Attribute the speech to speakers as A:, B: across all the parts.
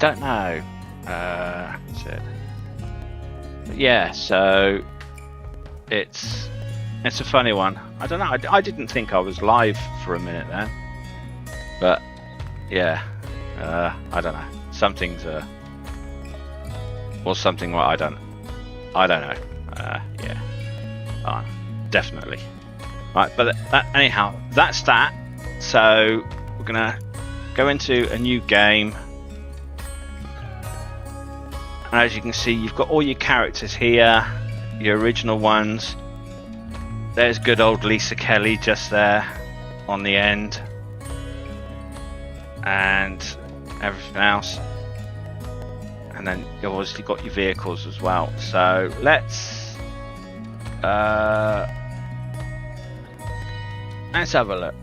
A: don't know. That's it. But yeah, so it's a funny one. I don't know. I didn't think I was live for a minute then, but yeah, I don't know. Something's or something. I don't know. Yeah, definitely. Right, but anyhow, that's that. So we're gonna go into a new game. And as you can see, you've got all your characters here, your original ones. There's good old Lisa Kelly just there on the end. And everything else. And then you've obviously got your vehicles as well. So let's have a look.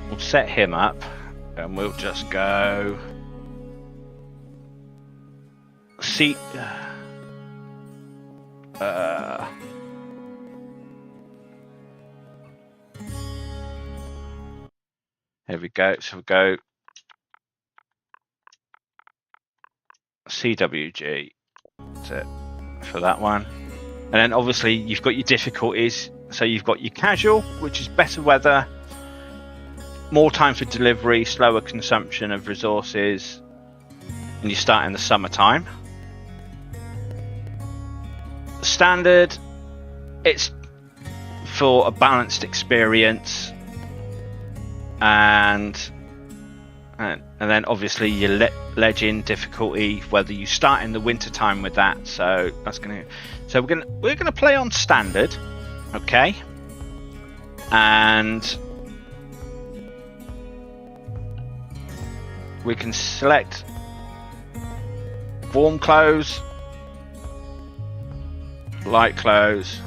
A: We'll set him up and we'll just go see here we go. So we'll go CWG. That's it for that one. And then obviously you've got your difficulties. So you've got your casual, which is better weather, more time for delivery, slower consumption of resources, and you start in the summertime. Standard, it's for a balanced experience, and then obviously your legend difficulty, whether you start in the winter time with that. So that's we're gonna play on standard, okay, and we can select warm clothes, light clothes.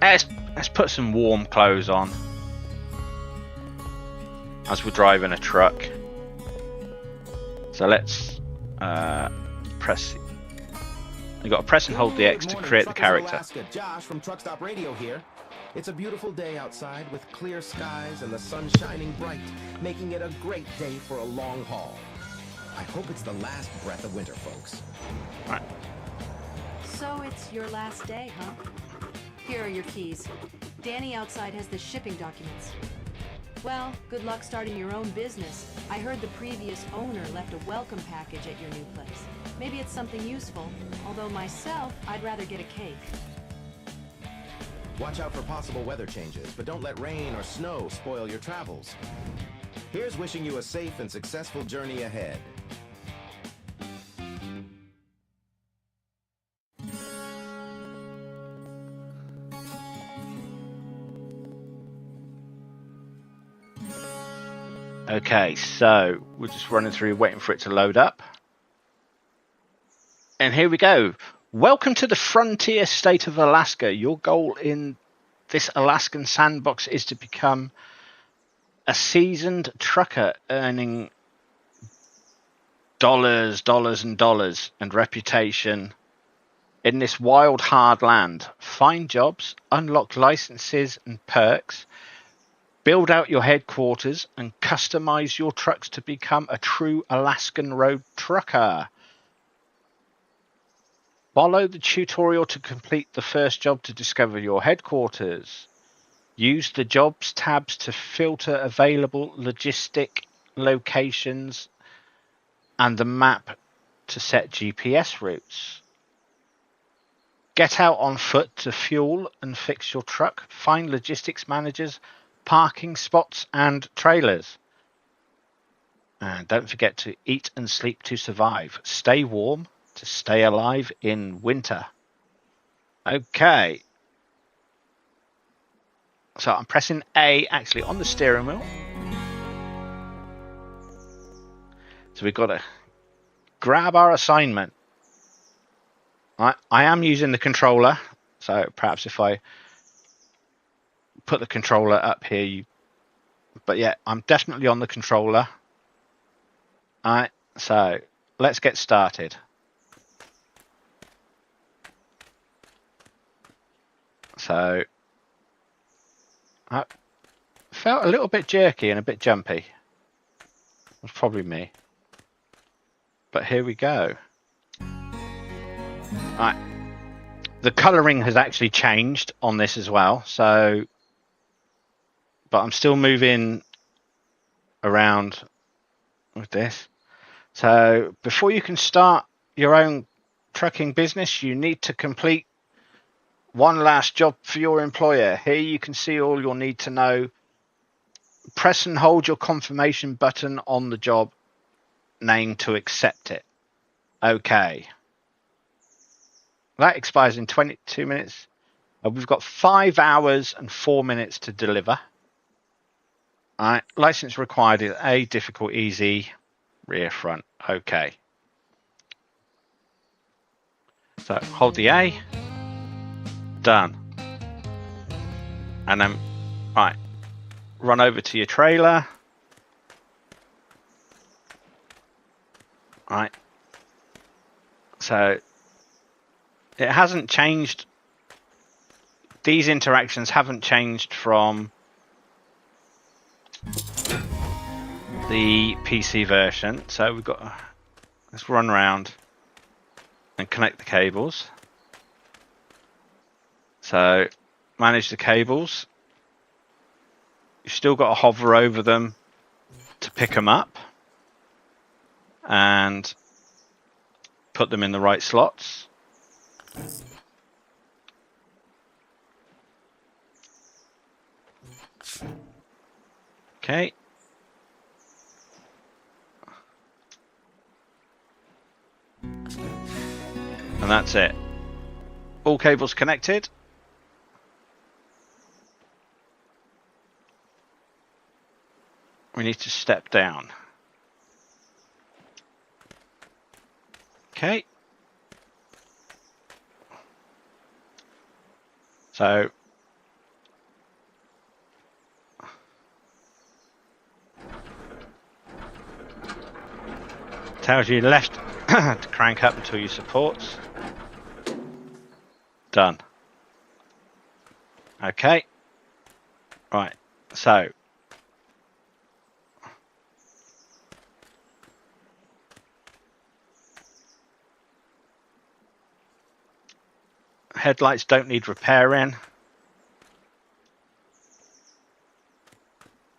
A: Let's put some warm clothes on as we're driving a truck. So let's press. You've got to press and hold the X to create the character.
B: Alaska. Josh from Truck Stop Radio here. It's a beautiful day outside with clear skies and the sun shining bright, making it a great day for a long haul. I hope it's the last breath of winter, folks.
A: Right.
C: So it's your last day, huh? Here are your keys. Danny outside has the shipping documents. Well, good luck starting your own business. I heard the previous owner left a welcome package at your new place. Maybe it's something useful, although myself, I'd rather get a cake.
B: Watch out for possible weather changes, but don't let rain or snow spoil your travels. Here's wishing you a safe and successful journey ahead.
A: Okay, so we're just running through, waiting for it to load up. And here we go. Welcome to the frontier state of Alaska. Your goal in this Alaskan sandbox is to become a seasoned trucker, earning dollars and reputation in this wild, hard land. Find jobs, unlock licenses and perks, build out your headquarters, and customize your trucks to become a true Alaskan road trucker. Follow the tutorial to complete the first job to discover your headquarters. Use the jobs tabs to filter available logistic locations and the map to set GPS routes. Get out on foot to fuel and fix your truck. Find logistics managers, parking spots and trailers. And don't forget to eat and sleep to survive. Stay warm to stay alive in winter. Okay. So I'm pressing A actually on the steering wheel. So we've got to grab our assignment. I am using the controller. So perhaps if I put the controller up here, but yeah, I'm definitely on the controller. Alright, so let's get started. So I felt a little bit jerky and a bit jumpy. It was probably me. But here we go. Right. The colouring has actually changed on this as well. So, but I'm still moving around with this. So before you can start your own trucking business, you need to complete one last job for your employer. Here you can see all you'll need to know. Press and hold your confirmation button on the job name to accept it. Okay. That expires in 22 minutes. We've got 5 hours and 4 minutes to deliver. All right. License required is A, difficult, easy, rear, front. Okay. So hold the A. Done. And then, right, run over to your trailer. Right. So it hasn't changed. These interactions haven't changed from the PC version. So we've got, let's run around and connect the cables. So manage the cables. You've still got to hover over them to pick them up and put them in the right slots. Okay. And that's it. All cables connected. We need to step down. Okay. So tells you left to crank up until you supports. Done. Okay. Right. So headlights don't need repairing.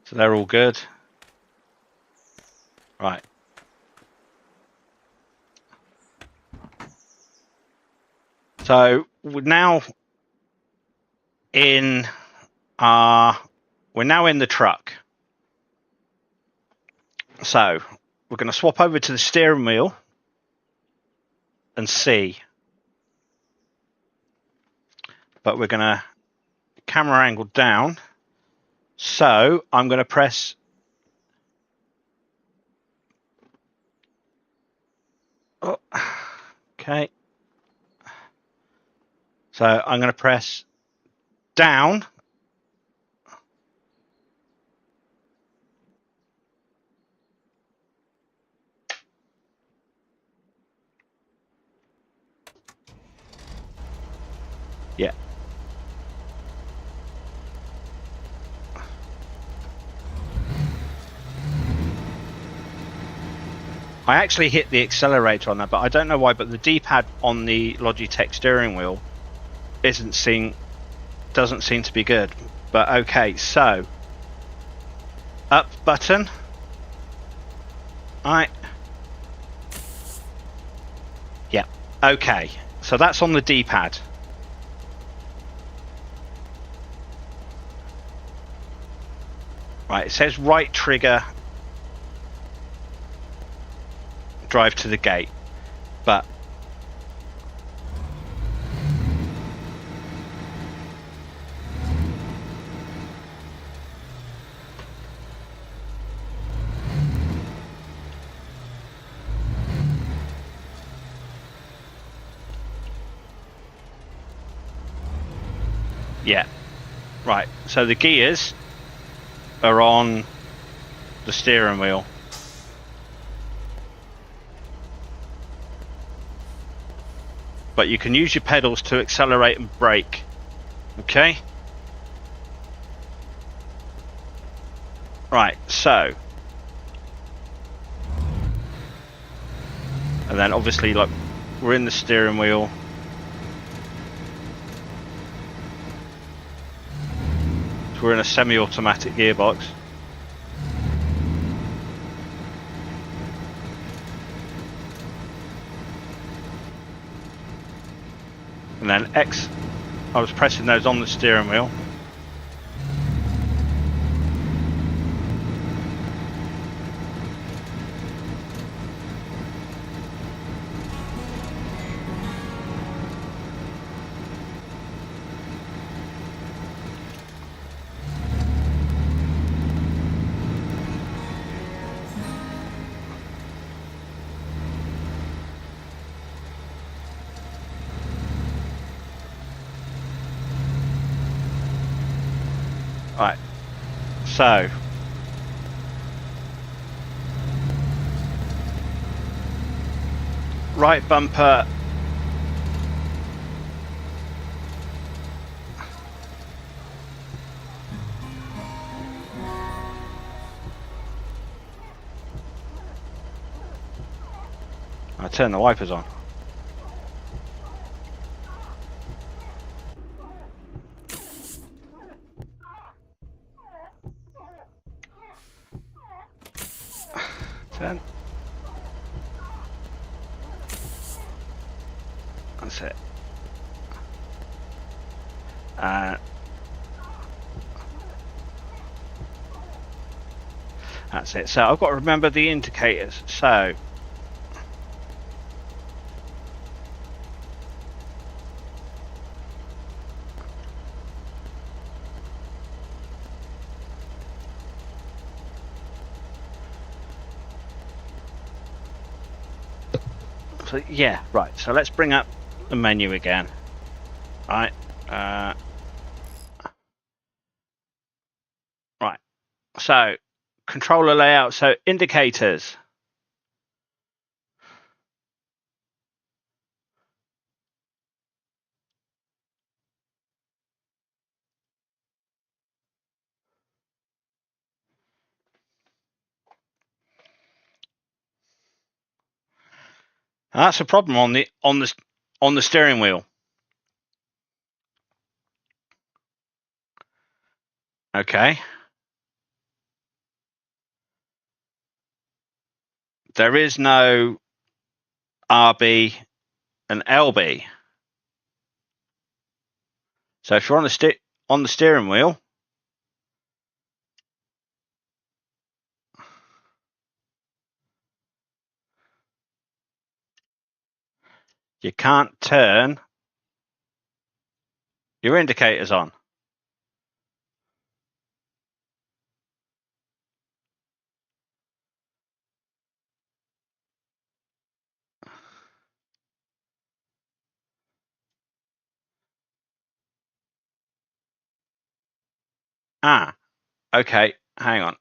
A: So they're all good. Right. So we're now in the truck. So we're going to swap over to the steering wheel and see. But we're going to camera angle down. So I'm going to press okay. So I'm going to press down. Yeah. I actually hit the accelerator on that, but I don't know why, but the D-pad on the Logitech steering wheel doesn't seem to be good. But okay, so up button. Alright. Yeah. Okay. So that's on the D-pad. Right, it says right trigger, drive to the gate, but yeah, right, so the gears are on the steering wheel. But you can use your pedals to accelerate and brake Okay. Right, so. And then obviously, like, we're in the steering wheel. So we're in a semi-automatic gearbox. And then X, I was pressing those on the steering wheel. Right, so right bumper, I turn the wipers on. Turn. That's it. That's it. So I've got to remember the indicators. So yeah, right. So let's bring up the menu again. Right. Right. So controller layout. So indicators. And that's a problem on the steering wheel. Okay. There is no RB and LB. So if you're on the steering wheel, you can't turn your indicators on. Ah, okay. Hang on.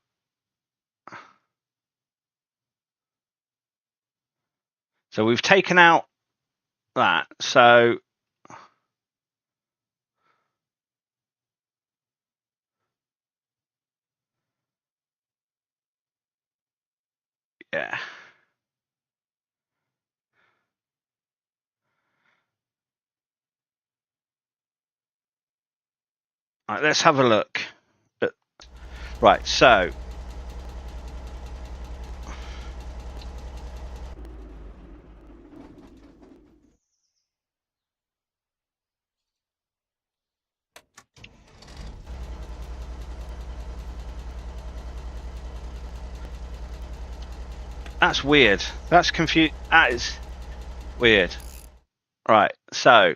A: So we've taken out that. So yeah. Right, let's have a look. Right, so that's weird. That's confused. That is weird. Right, so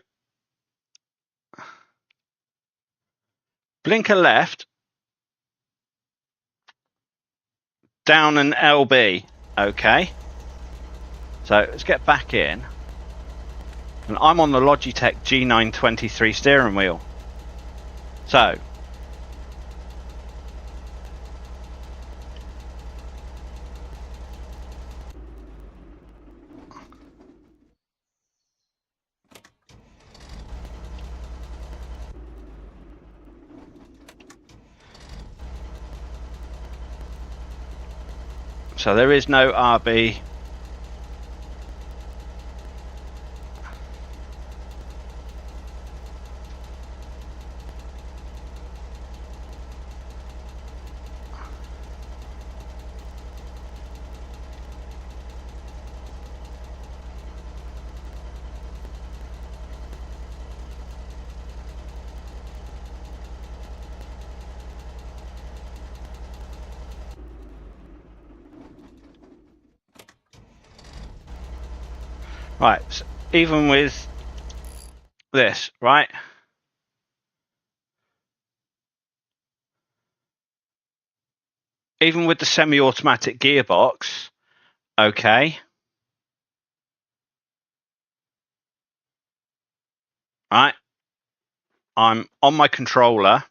A: blinker left, down an LB. Okay. So let's get back in. And I'm on the Logitech G923 steering wheel. So So there is no RB. Right, so even with this, right? Even with the semi-automatic gearbox, okay. Right, I'm on my controller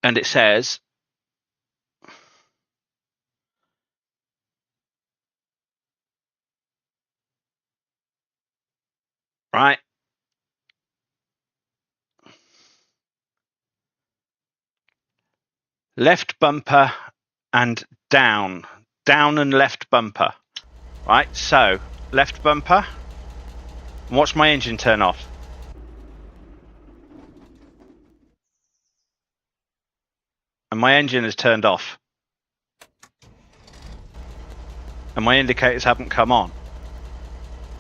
A: and it says right, left bumper and down and left bumper. Right, so left bumper, and watch my engine turn off. And my engine has turned off. And my indicators haven't come on.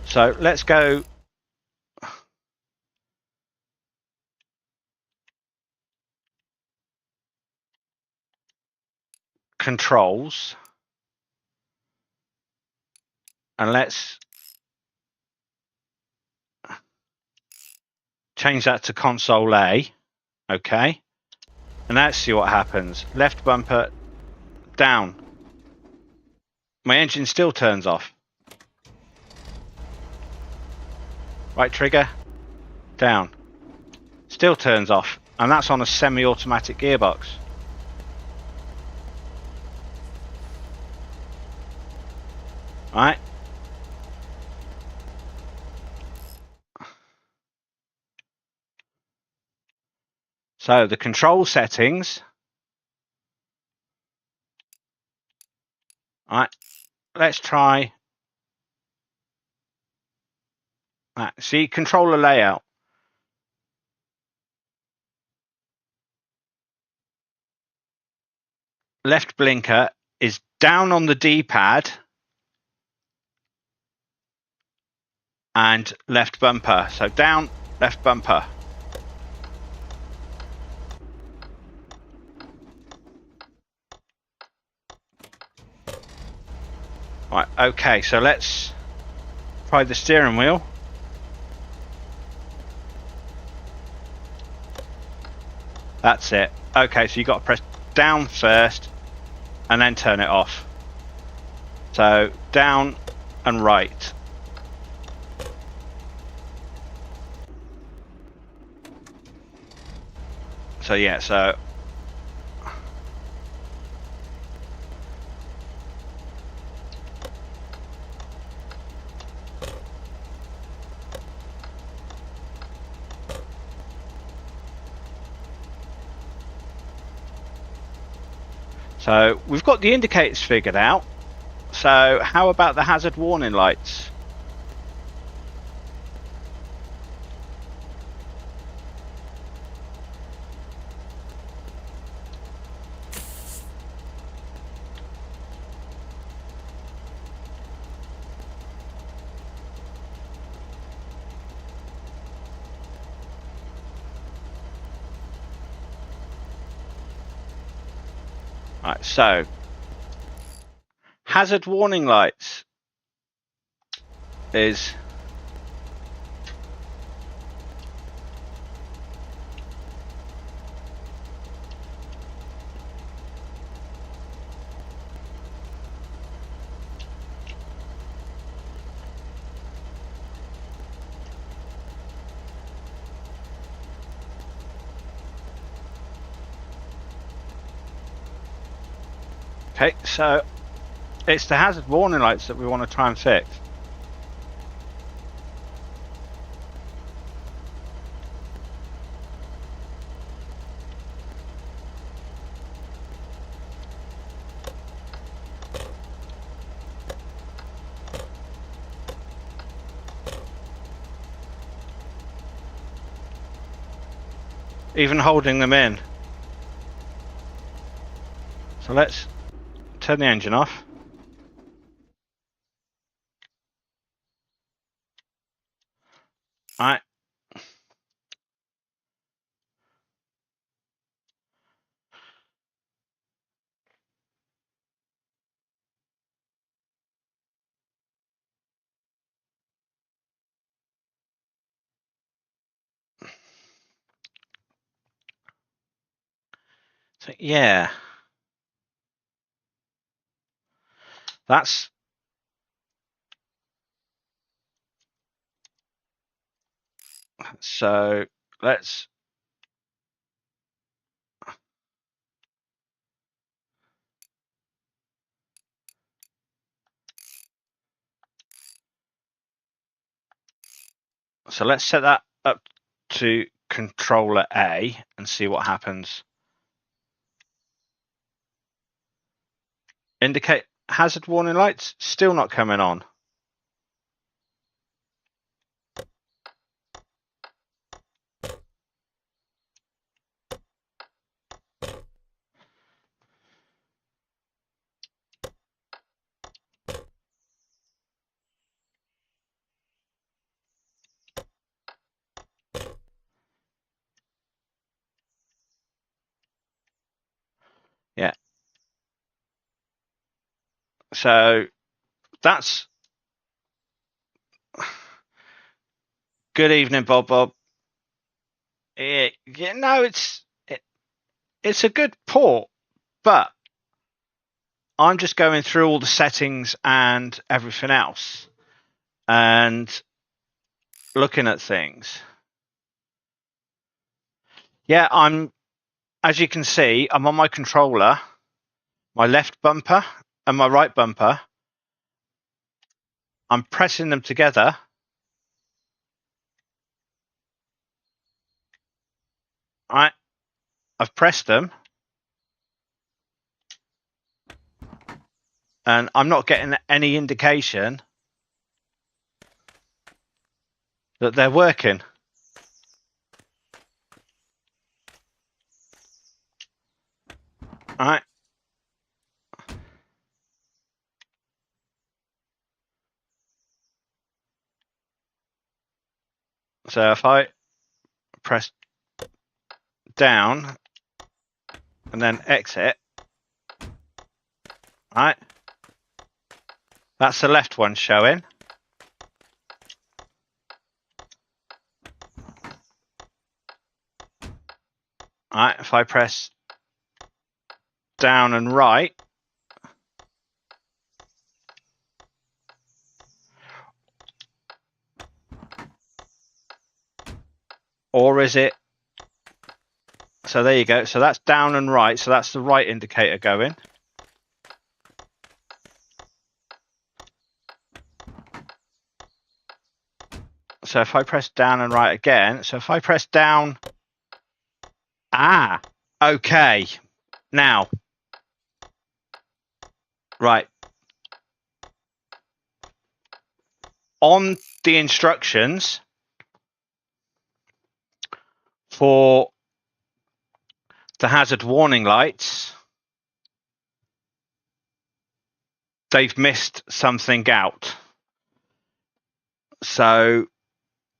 A: So let's go controls. And let's change that to console A. Okay. And let's see what happens. Left bumper, down. My engine still turns off. Right trigger, down. Still turns off. And that's on a semi-automatic gearbox. Right. So the control settings. Right. Let's try. Right. See, controller layout. Left blinker is down on the D-pad and left bumper. So down, left bumper. Right, okay, so let's try the steering wheel. That's it. Okay, so you've got to press down first and then turn it off. So down and right. So yeah, so we've got the indicators figured out. So how about the hazard warning lights? Right, so hazard warning lights is okay, so it's the hazard warning lights that we want to try and fix. even holding them in. So let's turn the engine off. All right. So yeah, that's so. Let's let's set that up to controller A and see what happens. Indicate hazard warning lights, still not coming on. Yeah. So that's good evening, Bob. Yeah, no, it's a good port, but I'm just going through all the settings and everything else and looking at things. Yeah, as you can see, I'm on my controller, my left bumper and my right bumper. I'm pressing them together. I've pressed them and I'm not getting any indication that they're working. All right. So if I press down and then exit, all right, that's the left one showing. All right, if I press down and right, or is it? So there you go. So that's down and right. So that's the right indicator going. So if I press down and right again, so if I press down, okay. Now, right. On the instructions for the hazard warning lights, they've missed something out. So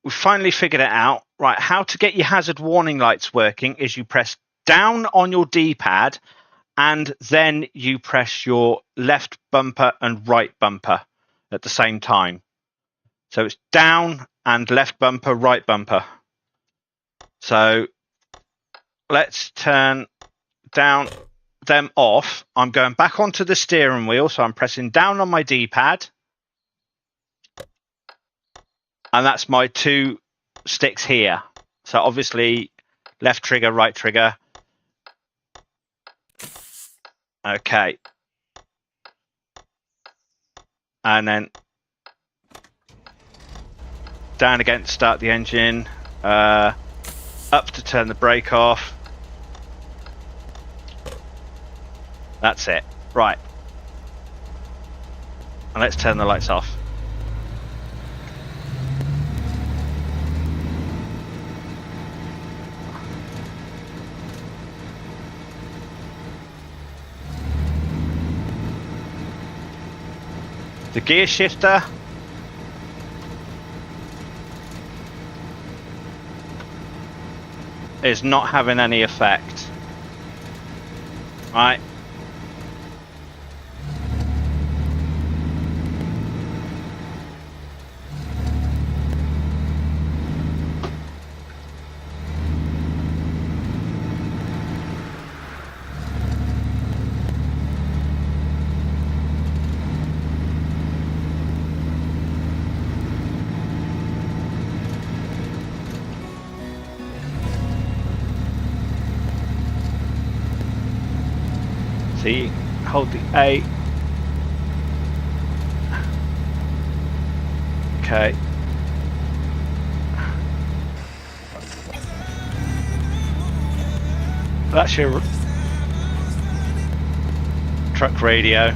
A: we finally figured it out. Right, how to get your hazard warning lights working is you press down on your D-pad and then you press your left bumper and right bumper at the same time. So it's down and left bumper, right bumper. So let's turn down them off. I'm going back onto the steering wheel, so I'm pressing down on my D-pad. And that's my two sticks here. So obviously left trigger, right trigger. Okay. And then down again to start the engine. Up to turn the brake off. That's it. Right. And let's turn the lights off. The gear shifter is not having any effect. Right. See, hold the A. Okay. That's your truck radio.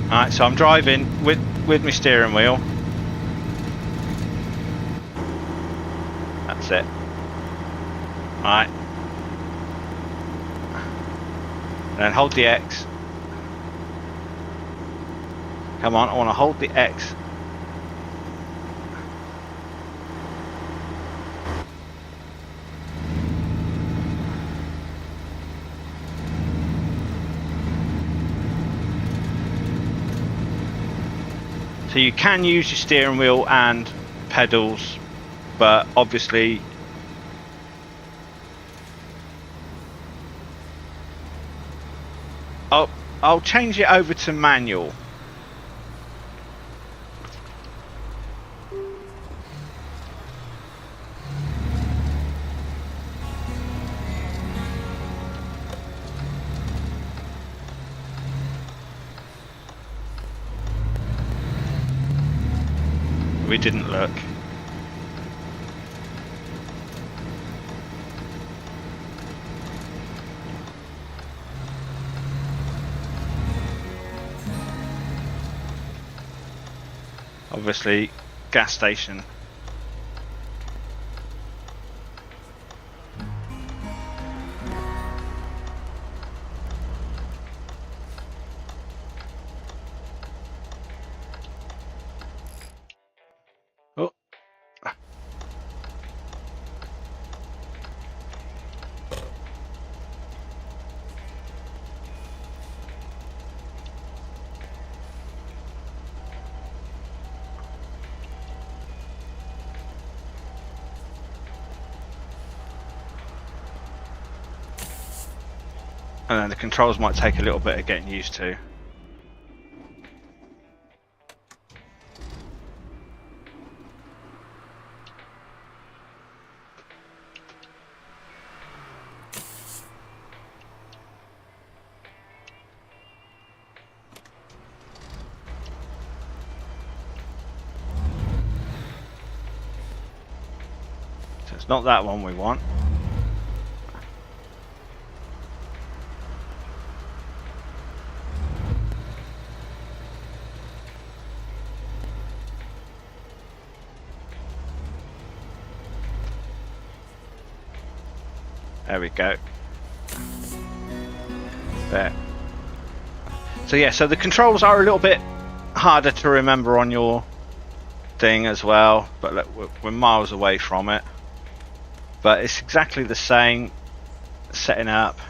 A: Alright, so I'm driving with my steering wheel. That's it. Alright. Then hold the X. Come on, I want to hold the X. So you can use your steering wheel and pedals, but obviously I'll change it over to manual. We didn't look. Obviously, gas station. Oh. And then the controls might take a little bit of getting used to. So it's not that one we want. There we go. There. So yeah, so the controls are a little bit harder to remember on your thing as well, but look, we're miles away from it. But it's exactly the same setting up.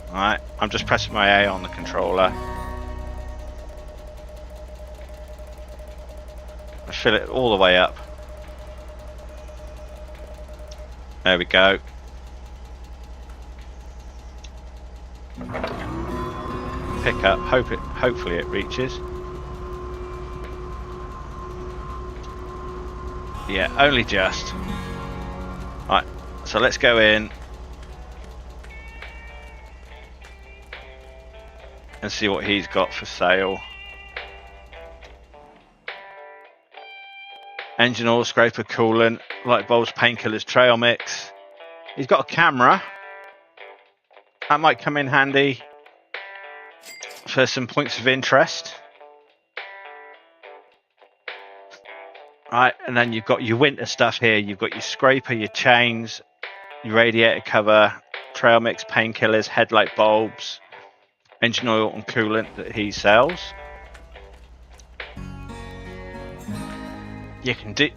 A: Alright, I'm just pressing my A on the controller. Fill it all the way up. There we go. Pick up. Hopefully it reaches. Yeah, only just. Right. So let's go in and see what he's got for sale. Engine oil, scraper, coolant, light bulbs, painkillers, trail mix. He's got a camera. That might come in handy for some points of interest. Right, and then you've got your winter stuff here. You've got your scraper, your chains, your radiator cover, trail mix, painkillers, headlight bulbs, engine oil and coolant that he sells. You can do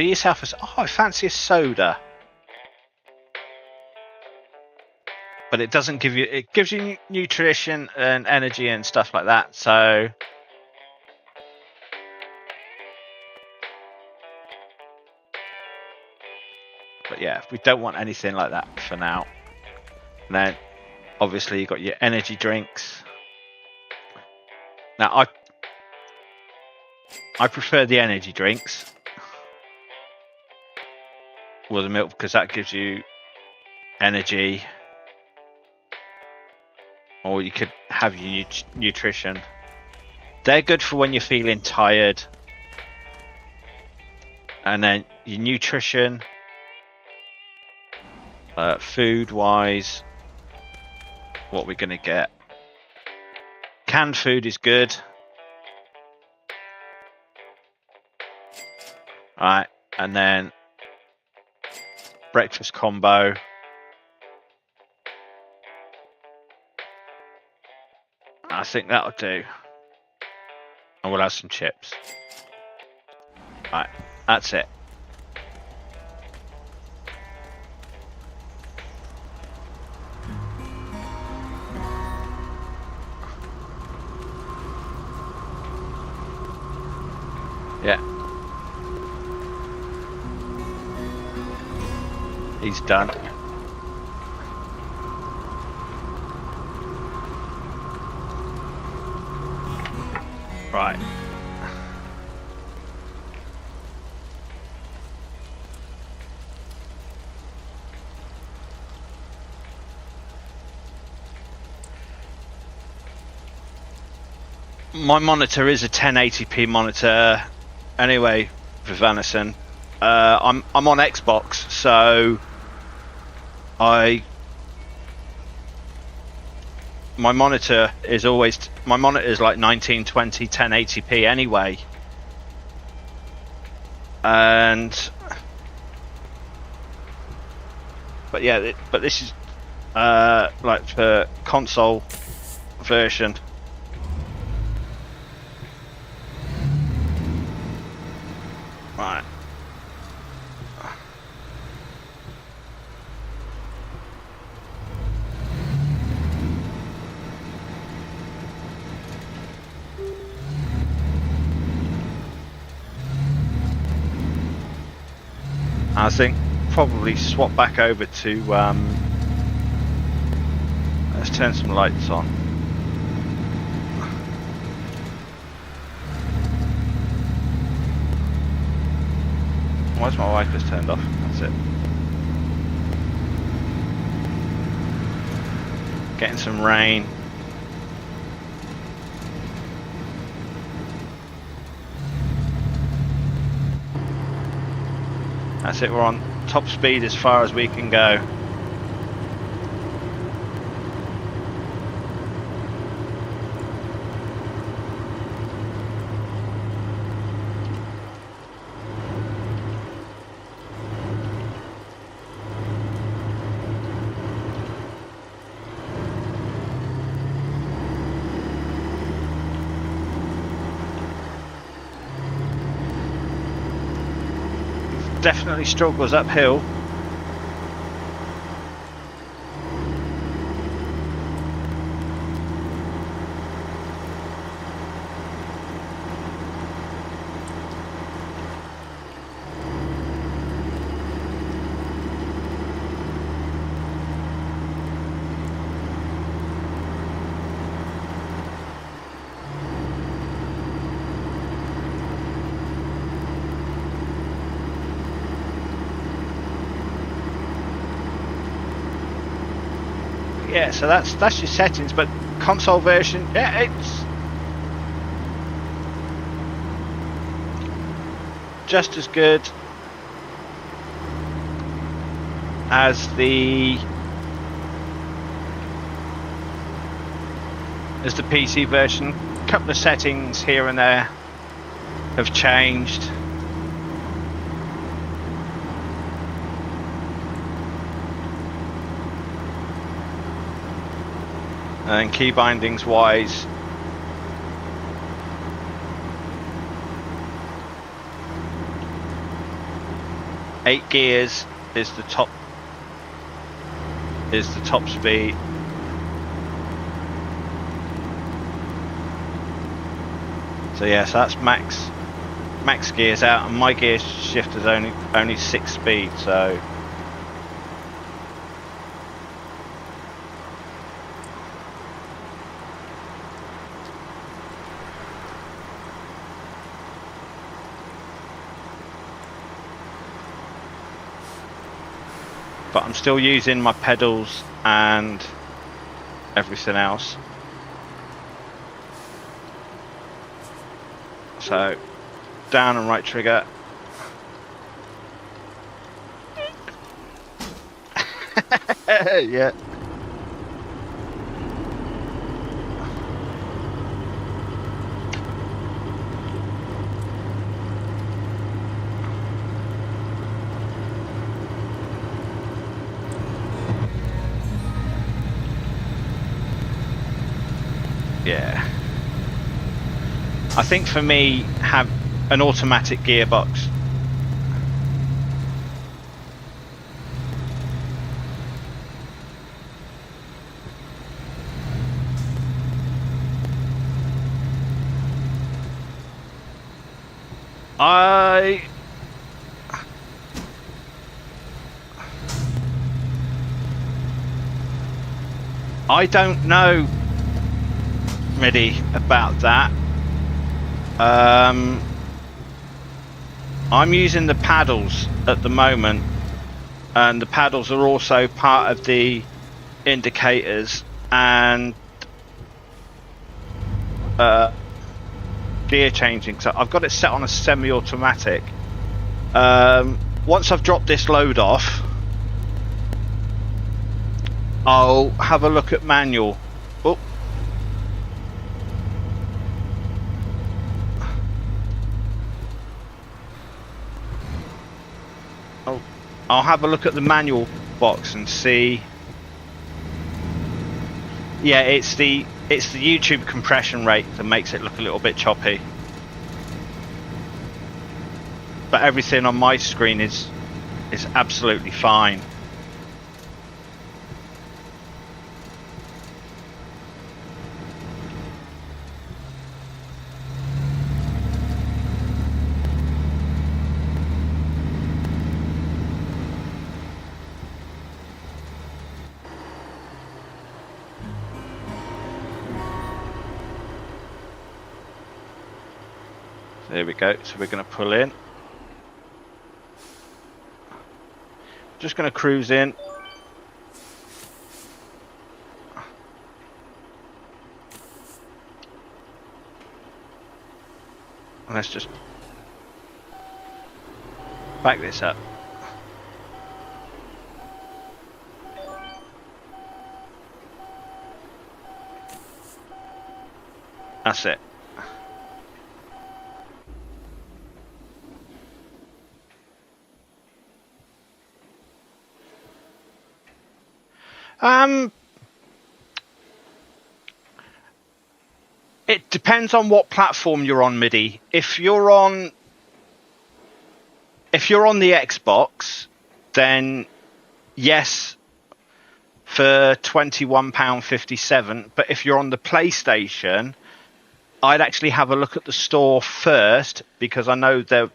A: yourself a, I fancy a soda. But it doesn't give you, it gives you nutrition and energy and stuff like that. So but yeah, we don't want anything like that for now. And then obviously you've got your energy drinks. Now I prefer the energy drinks with the milk because that gives you energy. Or you could have your nutrition. They're good for when you're feeling tired. And then your nutrition, food wise, what we're gonna get. Canned food is good. Alright, and then breakfast combo. I think that'll do. And we'll have some chips. Alright, that's it. Yeah. He's done. Right. My monitor is a 1080p monitor. Anyway, Vivanison, I'm on Xbox, so my monitor is like 1920 1080p anyway, but this is like for console version. Right. I think probably swap back over to let's turn some lights on. Why's my wipers turned off? That's it. Getting some rain. That's it, we're on top speed as far as we can go. Definitely struggles uphill. Yeah, so that's your settings, but console version, yeah, it's just as good as the PC version. A couple of settings here and there have changed. And key bindings wise, eight gears is the top speed. So yes, that's max gears out, and my gear shift is only 6 speed, so but I'm still using my pedals and everything else. So down and right trigger. Yeah. Yeah. I think for me, have an automatic gearbox. I don't know really about that. I'm using the paddles at the moment, and the paddles are also part of the indicators and gear changing. So I've got it set on a semi-automatic. Once I've dropped this load off, I'll have a look at manual. Oh. I'll have a look at the manual box and see. Yeah, it's the YouTube compression rate that makes it look a little bit choppy. But everything on my screen is absolutely fine. There we go. So we're going to pull in. Just going to cruise in. And let's just back this up. That's it. It depends on what platform you're on, MIDI. If you're on the Xbox, then yes, for £21.57. But if you're on the PlayStation, I'd actually have a look at the store first, because I know there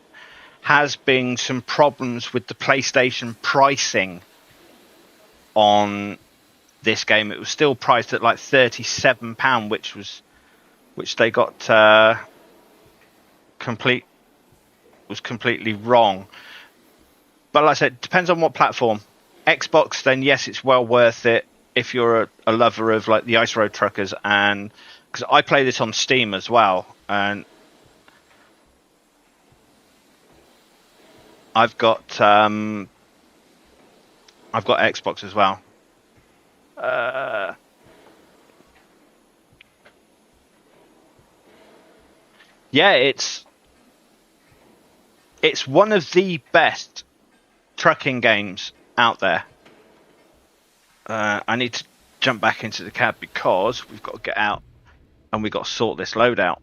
A: has been some problems with the PlayStation pricing on this game. It was still priced at like £37, which they got completely wrong. But like I said, it depends on what platform. Xbox, then yes, it's well worth it if you're a lover of like the Ice Road Truckers, and because I play this on Steam as well, and I've got Xbox as well. Yeah, it's one of the best trucking games out there. I need to jump back into the cab because we've got to get out and we've got to sort this load out.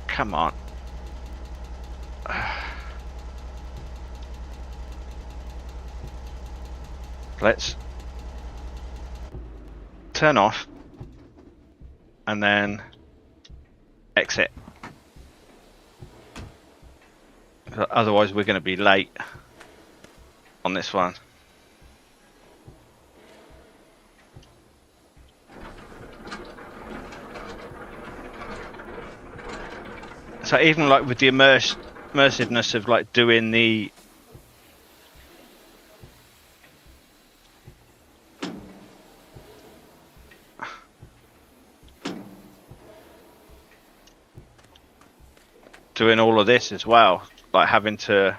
A: Come on. Let's turn off and then exit. Otherwise we're going to be late on this one. So even like with the immersiveness of like doing the all of this as well, like having to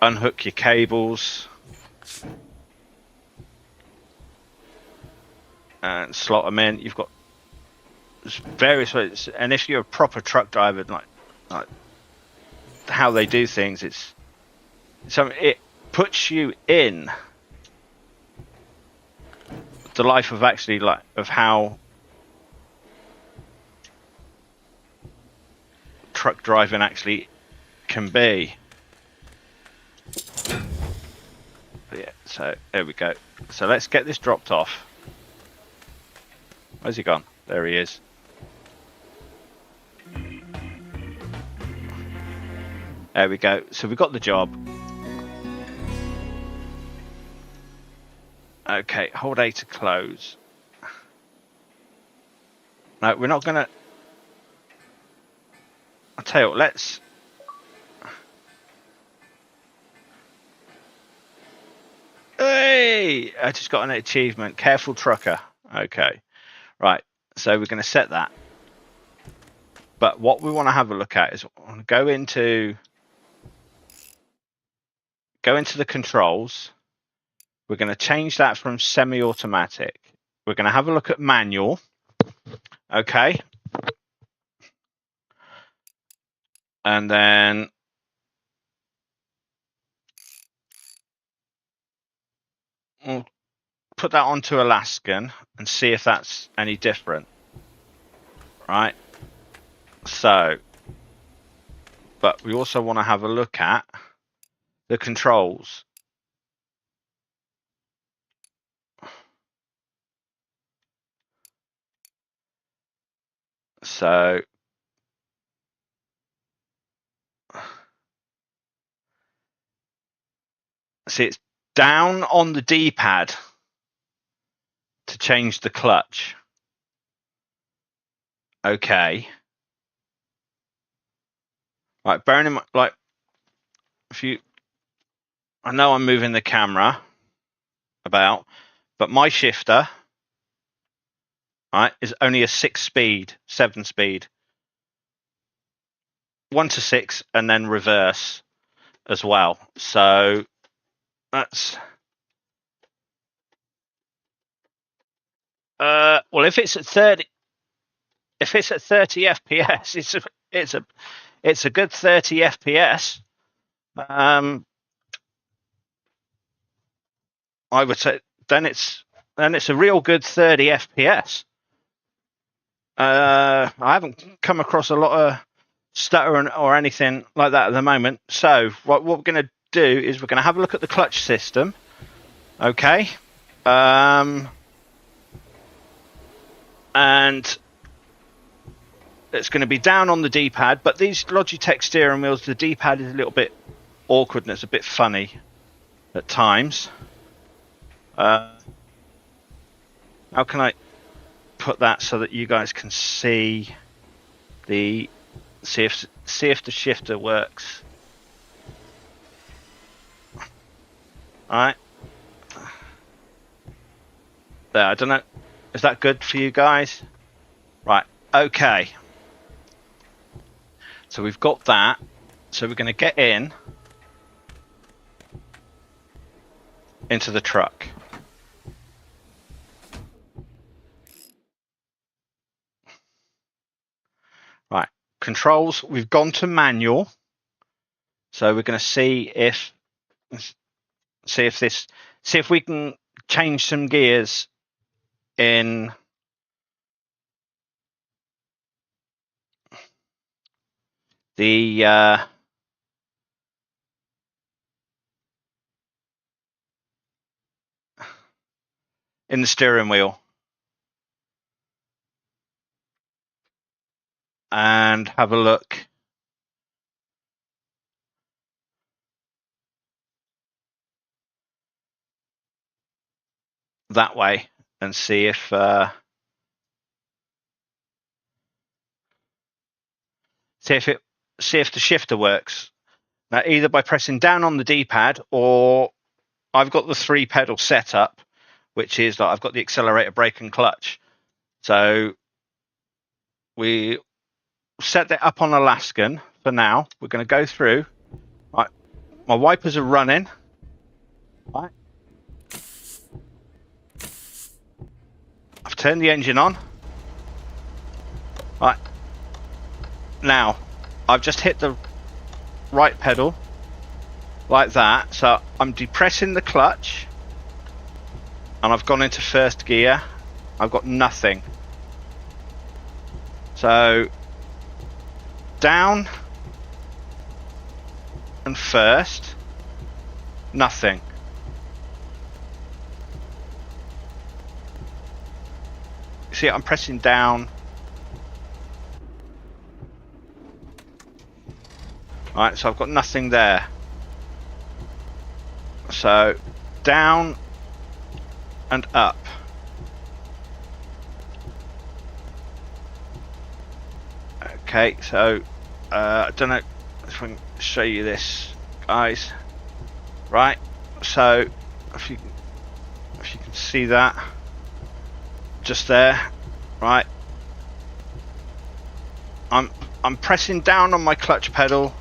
A: unhook your cables and slot them in. You've got various ways, and if you're a proper truck driver, like how they do things, it puts you in the life of actually like of how truck driving actually can be. But yeah, so there we go. So let's get this dropped off. Where's he gone? There he is. There we go. So we got the job. Okay, hold A to close. No, we're not gonna. I'll tell you what, let's. Hey! I just got an achievement. Careful trucker. Okay. Right. So we're going to set that. But what we want to have a look at is go into the controls. We're going to change that from semi-automatic. We're going to have a look at manual. Okay. And then we'll put that onto Alaskan and see if that's any different. Right. So, but we also want to have a look at the controls. So, see, it's down on the D-pad to change the clutch. Okay. Right, bearing in mind, like, I know I'm moving the camera about, but my shifter, right, is only a 7 speed. 1 to 6 and then reverse as well. So that's well, if it's at 30 FPS, it's a good 30 FPS. I would say then it's a real good 30 FPS. I haven't come across a lot of stutter or anything like that at the moment. So what we're going to do is we're going to have a look at the clutch system. Okay. And it's going to be down on the D-pad, but these Logitech steering wheels, the D-pad is a little bit awkward and it's a bit funny at times. How can I put that so that you guys can see if the shifter works? All right. There, I don't know. Is that good for you guys? Right. Okay. So we've got that. So we're going to get into the truck. Right. controls, we've gone to manual. So we're going to see if we can change some gears in the steering wheel, and have a look. That way and see if the shifter works. Now, either by pressing down on the D-pad, or I've got the 3 pedal setup, which is that I've got the accelerator, brake, and clutch. So we set that up on Alaskan for now. We're going to go through. Right, my wipers are running. Right. I've turned the engine on. Right. Now, I've just hit the right pedal like that. So I'm depressing the clutch, and I've gone into first gear. I've got nothing. So down and first, nothing. See, I'm pressing down. Alright, so I've got nothing there. So down and up. Okay, so I don't know if I can show you this, guys. Right, so if you can see that just there, right. I'm pressing down on my clutch pedal,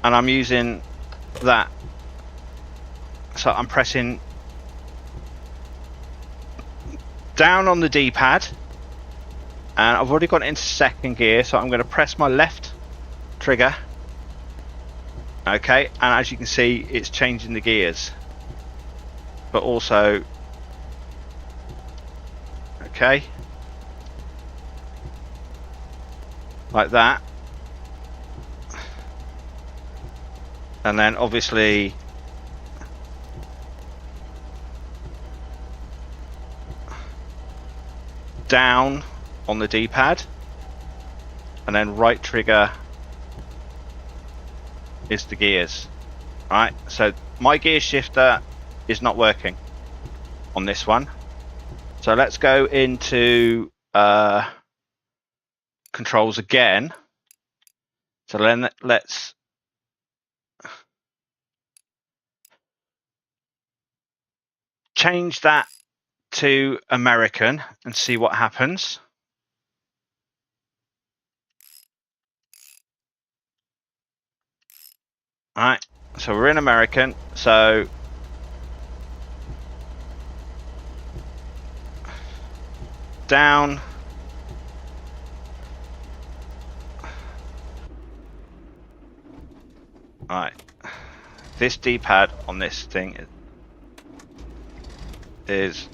A: and I'm using that. So I'm pressing down on the D-pad, and I've already got into second gear, so I'm going to press my left trigger. Okay, and as you can see, it's changing the gears, but also, okay, like that. And then obviously down on the D-pad, and then right trigger is the gears. Right, so my gear shifter is not working on this one. So let's go into controls again. So then let's change that to American and see what happens. All right, so we're in American. So down, all right. This D-pad on this thing is,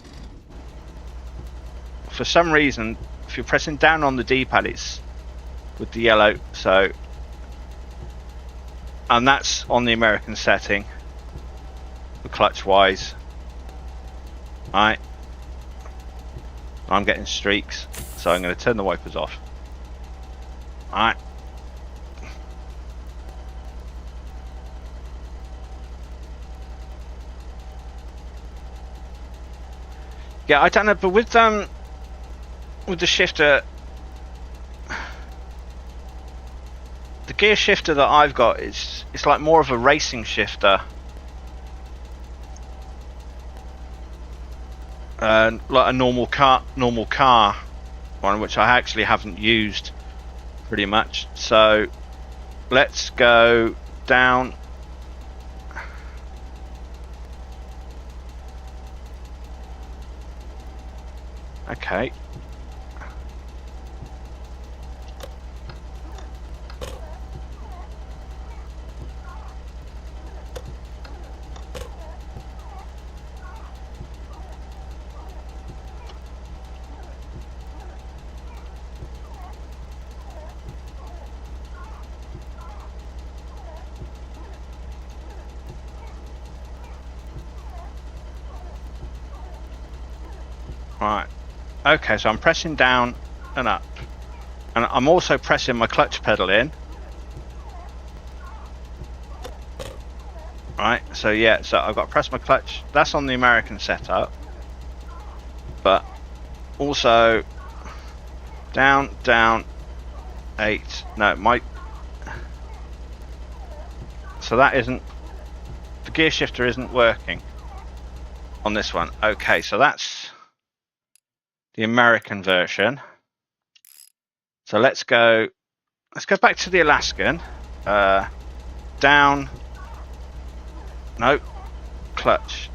A: for some reason, if you're pressing down on the D-pad, it's with the yellow. So, and that's on the American setting, the clutch wise. All right, I'm getting streaks, so I'm going to turn the wipers off. All right. Yeah, I don't know, but with the shifter, the gear shifter that I've got it's like more of a racing shifter, like a normal car one, which I actually haven't used pretty much. So let's go down. Okay. Right. Okay, so I'm pressing down and up. And I'm also pressing my clutch pedal in. Right, so yeah, so I've got to press my clutch. That's on the American setup. But also down, down, 8. No, so that isn't, the gear shifter isn't working on this one. Okay, so that's the American version. So let's go back to the Alaskan. Down, no, clutch.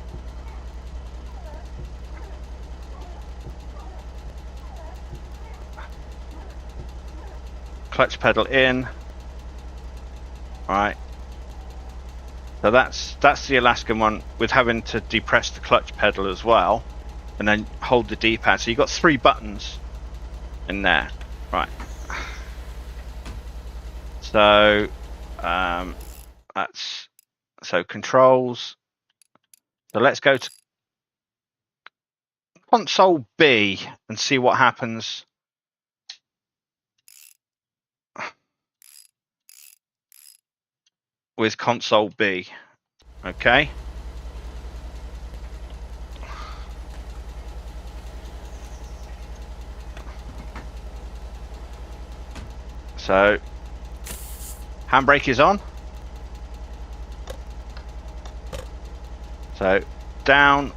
A: Clutch pedal in. Right. So that's the Alaskan one with having to depress the clutch pedal as well, and then hold the D-pad. So you've got 3 buttons in there. Right. So that's controls. So let's go to console B and see what happens. With console B. Okay. So handbrake is on. So down.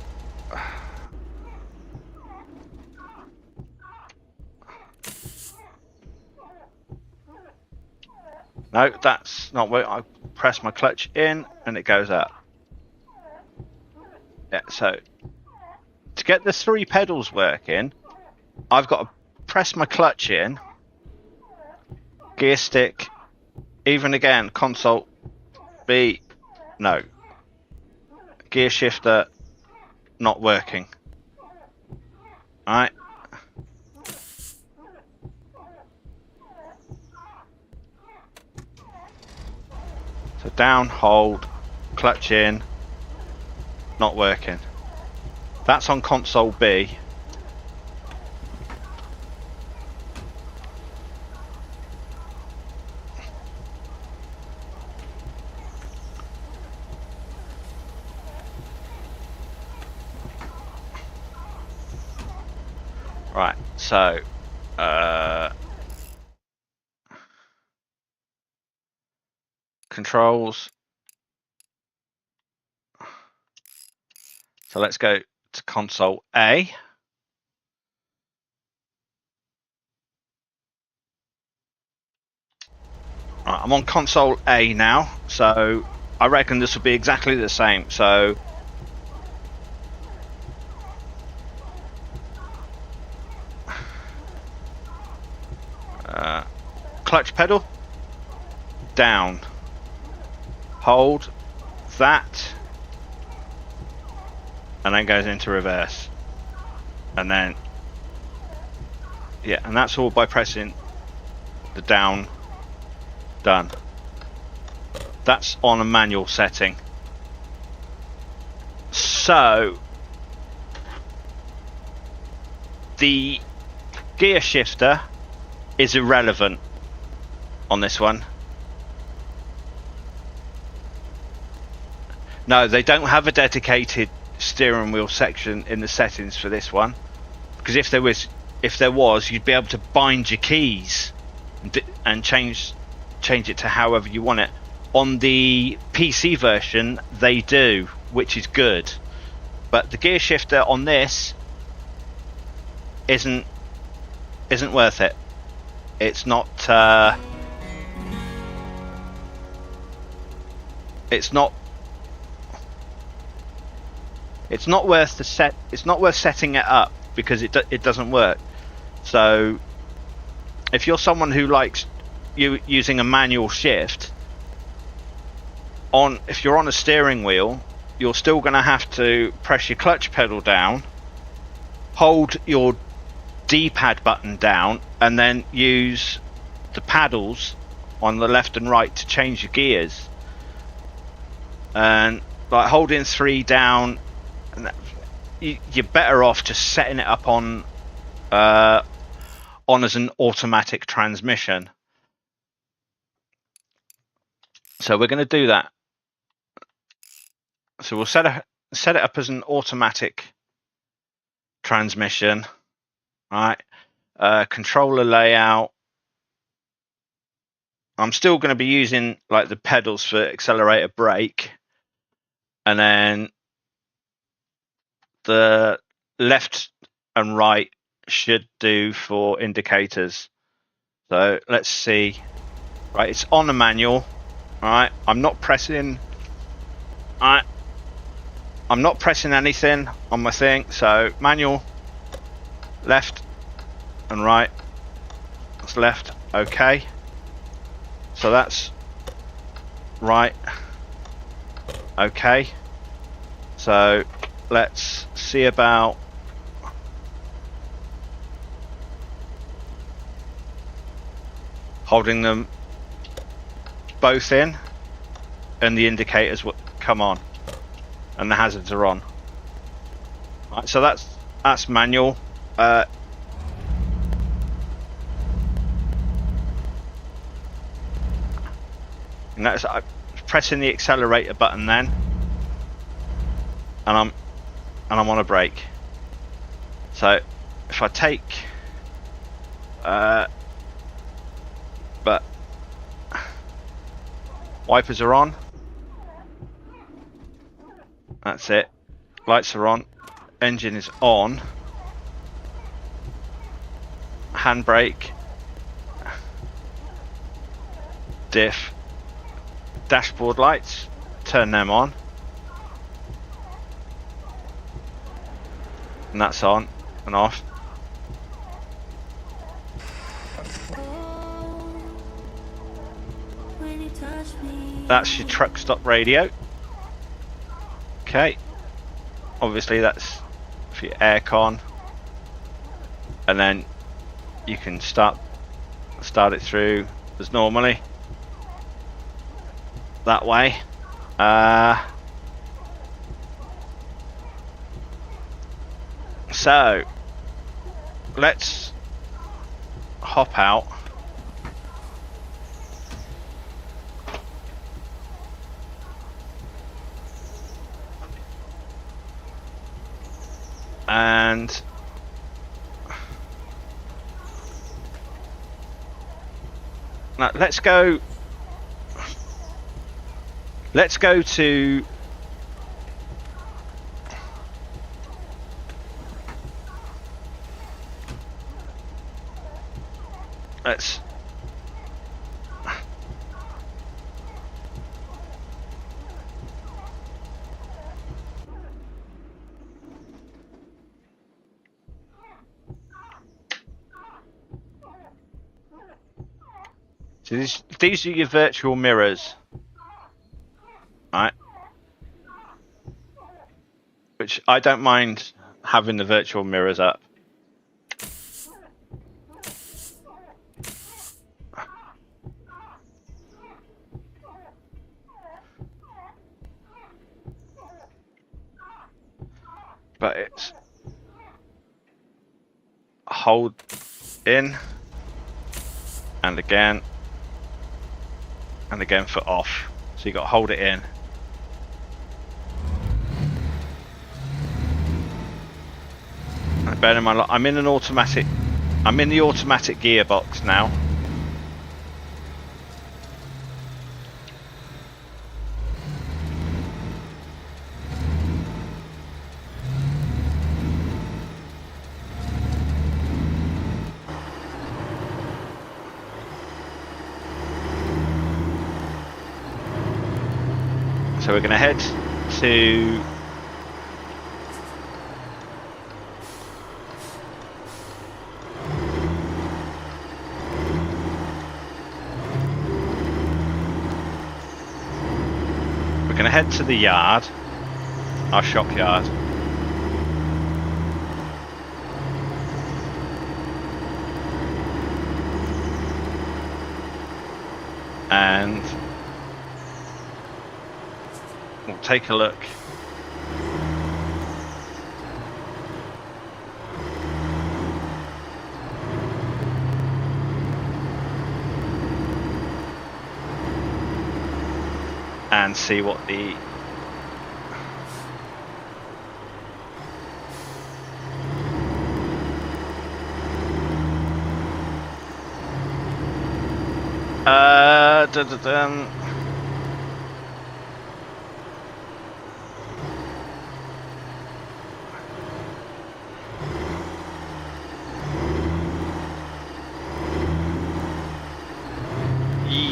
A: No, that's not where I press my clutch in and it goes up. Yeah, so to get the 3 pedals working, I've got to press my clutch in, gear stick, even again, console B, no. Gear shifter, not working. Alright. So down, hold, clutch in, not working. That's on console B. Right, so controls. So let's go to console A. Right, I'm on console A now, so I reckon this will be exactly the same. So clutch pedal down, hold that, and then goes into reverse, and then yeah, and that's all by pressing the down. Done. That's on a manual setting. So the gear shifter is irrelevant on this one. No, they don't have a dedicated steering wheel section in the settings for this one, because if there was, you'd be able to bind your keys and change it to however you want it. On the PC version they do, which is good, but the gear shifter on this isn't worth it. It's not worth setting it up, because it doesn't work. So if you're someone who likes using a manual shift, if you're on a steering wheel, you're still going to have to press your clutch pedal down, hold your D-pad button down, and then use the paddles on the left and right to change your gears. And like holding 3 down, you're better off just setting it up on as an automatic transmission. So we're going to do that. So we'll set it up as an automatic transmission, right? Controller layout. I'm still going to be using like the pedals for accelerator, brake, and then the left and right should do for indicators. So let's see. Right, it's on the manual. All right, I'm not pressing. All right, I'm not pressing anything on my thing. So manual, left and right. That's left. Okay. So that's right. Okay. So let's see about holding them both in, and the indicators will come on, and the hazards are on. Right, so that's manual. And that's I'm pressing the accelerator button then, and I'm on a brake. So if I take, but wipers are on. That's it. Lights are on. Engine is on. Handbrake. Diff. Dashboard lights. Turn them on. And that's on and off. That's your truck stop radio. Okay. Obviously that's for your aircon. And then you can start it through as normally. That way. So let's hop out. And now let's go to so these are your virtual mirrors, right? Which I don't mind having the virtual mirrors up. But it's hold in and again for off. So you got to hold it in. And bear in mind, I'm in the automatic gearbox now. So we're going to head to the yard, our shop yard. And we'll take a look and see what the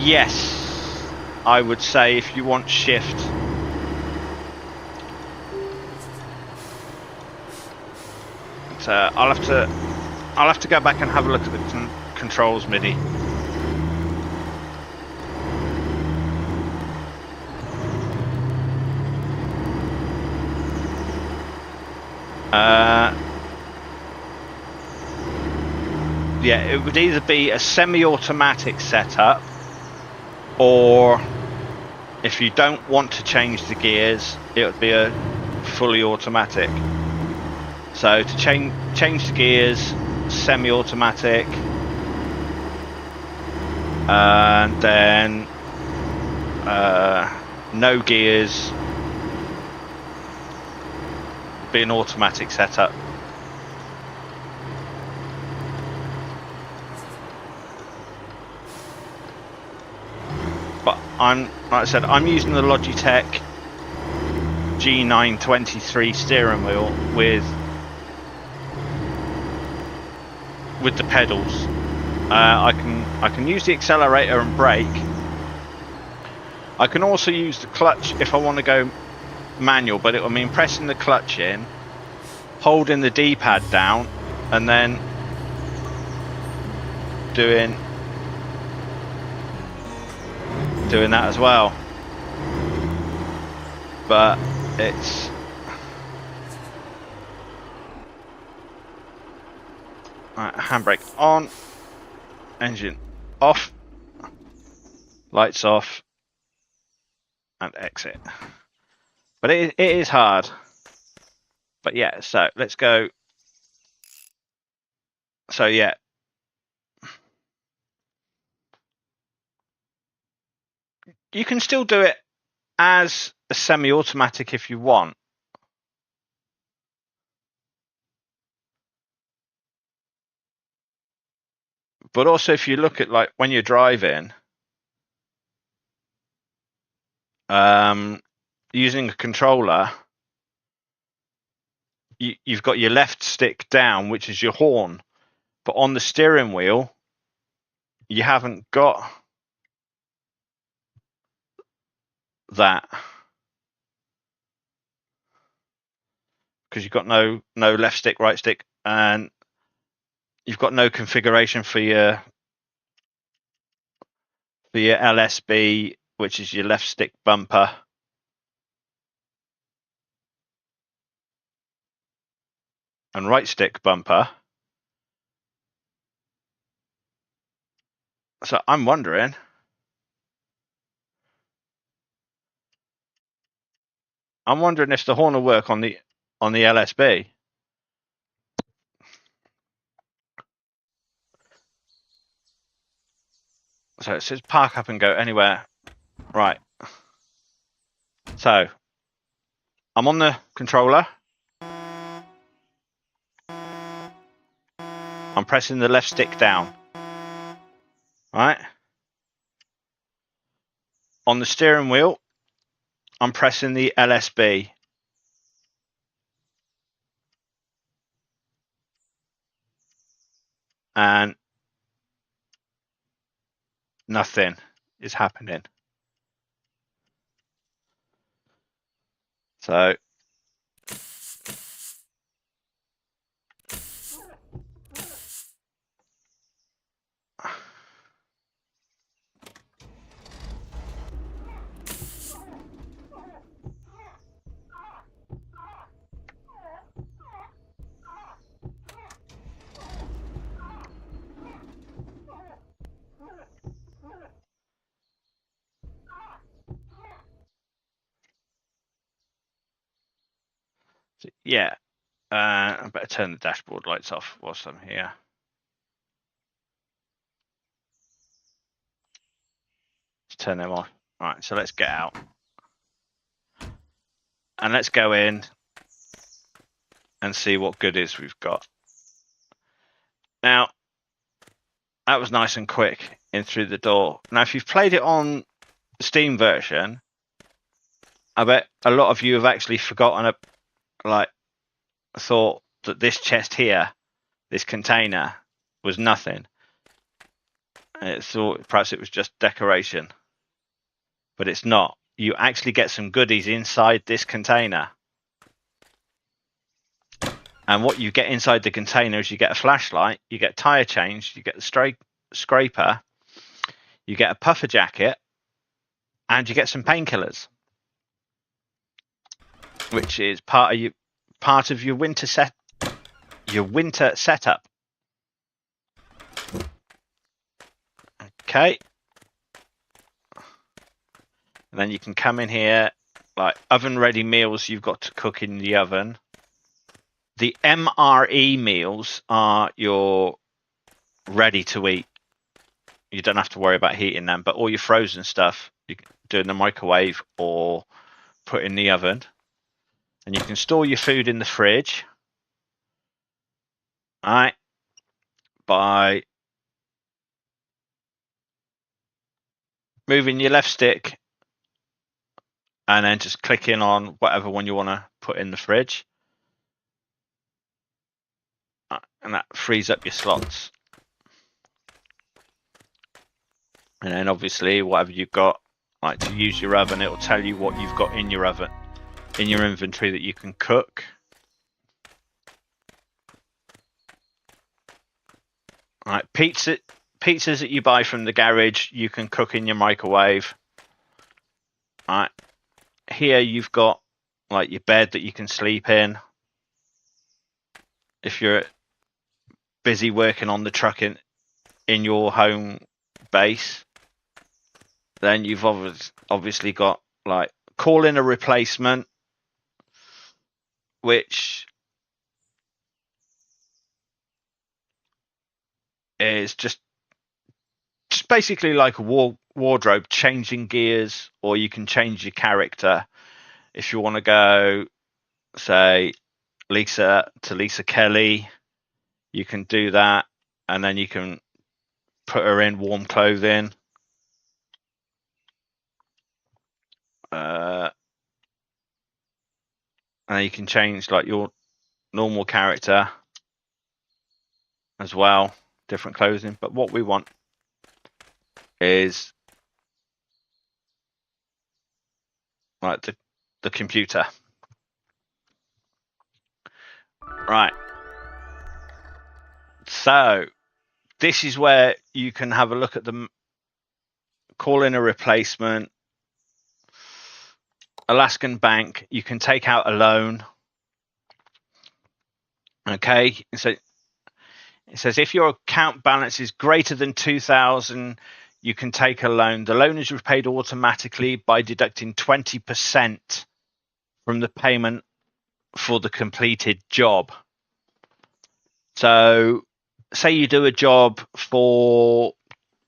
A: yes, I would say if you want shift. So I'll have to go back and have a look at the controls MIDI. Yeah, it would either be a semi-automatic setup, or if you don't want to change the gears, it would be a fully automatic. So to change the gears, semi-automatic, and then no gears, be an automatic setup. But like I said, I'm using the Logitech G923 steering wheel with the pedals. I can use the accelerator and brake. I can also use the clutch if I want to go manual, but it will mean pressing the clutch in, holding the D-pad down, and then doing that as well. But it's right, handbrake on, engine off, lights off, and exit. But it is hard. But yeah, so let's go. So yeah, you can still do it as a semi-automatic if you want. But also if you look at like when you're driving, using a controller, you've got your left stick down, which is your horn, but on the steering wheel, you haven't got that because you've got no left stick, right stick, and you've got no configuration for your LSB, which is your left stick bumper. And right stick bumper. So I'm wondering, if the horn will work on the LSB. So it says park up and go anywhere. Right. So I'm on the controller. I'm pressing the left stick down. Right. On the steering wheel, I'm pressing the LSB. And nothing is happening. So yeah, I better turn the dashboard lights off whilst I'm here. Let's turn them off. All right, so let's get out. And let's go in and see what goodies we've got. Now, that was nice and quick in through the door. Now, if you've played it on the Steam version, I bet a lot of you have actually forgotten, thought that this chest here, this container, was nothing. And thought perhaps it was just decoration. But it's not. You actually get some goodies inside this container. And what you get inside the container is you get a flashlight, you get tire change, you get the scraper, you get a puffer jacket, and you get some painkillers, which is part of your winter setup. Okay. And then you can come in here, like oven ready meals you've got to cook in the oven. The MRE meals are your ready to eat. You don't have to worry about heating them, but all your frozen stuff you can do in the microwave or put in the oven. And you can store your food in the fridge. All right. By moving your left stick and then just clicking on whatever one you want to put in the fridge. And that frees up your slots. And then obviously whatever you've got, like to use your oven, it'll tell you what you've got in your oven, in your inventory that you can cook. All right, pizzas that you buy from the garage, you can cook in your microwave. All right, here you've got like your bed that you can sleep in. If you're busy working on the truck in your home base, then you've obviously got like call in a replacement, which is just basically like a wardrobe, changing gears, or you can change your character. If you want to go, say, Lisa to Lisa Kelly, you can do that, and then you can put her in warm clothing. And you can change like your normal character as well, different clothing. But what we want is like the computer. Right. So this is where you can have a look at the call in a replacement. Alaskan Bank, you can take out a loan. Okay, so it says if your account balance is greater than 2,000, you can take a loan. The loan is repaid automatically by deducting 20% from the payment for the completed job. So say you do a job for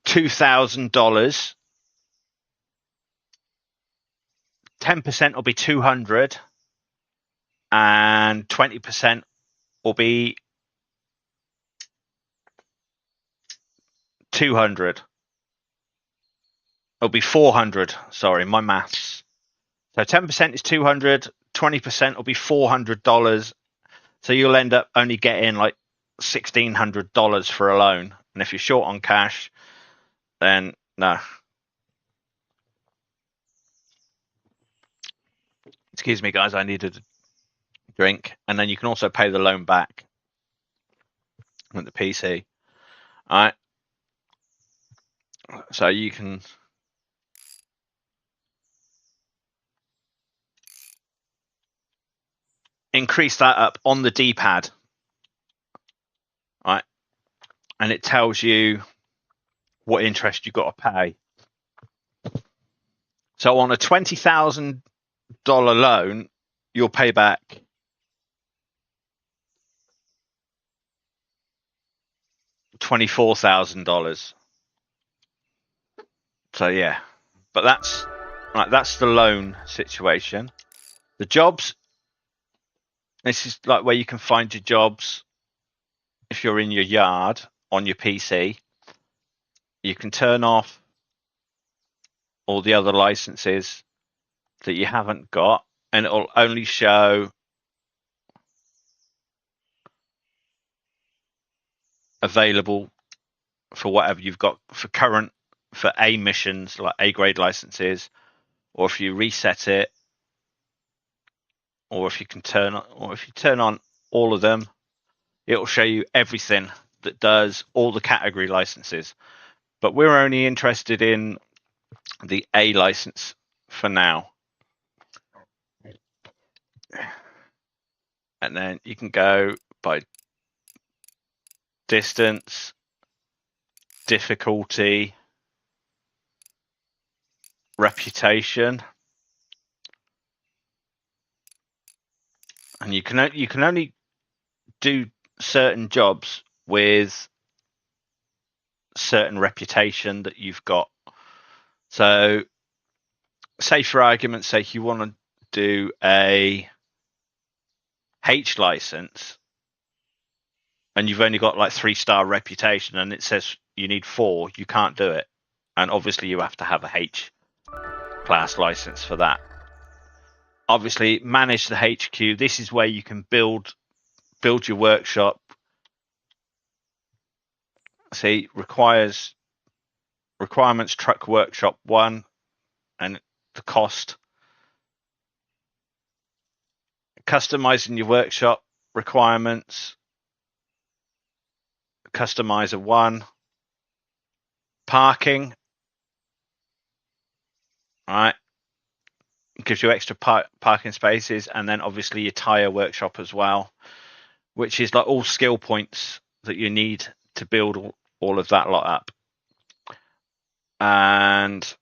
A: $2,000, 10% will be 200 and 20% will be 200. It'll be 400. Sorry, my maths. So 10% is 200, 20% will be $400. So you'll end up only getting like $1,600 for a loan. And if you're short on cash, then no. Excuse me, guys, I needed a drink. And then you can also pay the loan back with the PC. All right. So you can increase that up on the D-pad. All right. And it tells you what interest you've got to pay. So on a $20,000 loan, you'll pay back $24,000. So yeah, but that's the loan situation. The jobs, this is like where you can find your jobs if you're in your yard on your PC. You can turn off all the other licenses that you haven't got, and it'll only show available for whatever you've got for current, for A missions, like A grade licenses, or if you reset it, or if you turn on all of them, it'll show you everything that does all the category licenses. But we're only interested in the A license for now. And then you can go by distance, difficulty, reputation, and you can only do certain jobs with certain reputation that you've got. So, say for argument's sake, you want to do a H license, and you've only got like 3-star reputation, and it says you need 4, you can't do it. And obviously, you have to have a H class license for that. Obviously, manage the HQ. This is where you can build your workshop. See, requirements truck workshop 1, and the cost. Customizing your workshop requirements. Customizer 1. Parking. All right. It gives you extra parking spaces, and then obviously your tire workshop as well, which is like all skill points that you need to build all of that lot up. And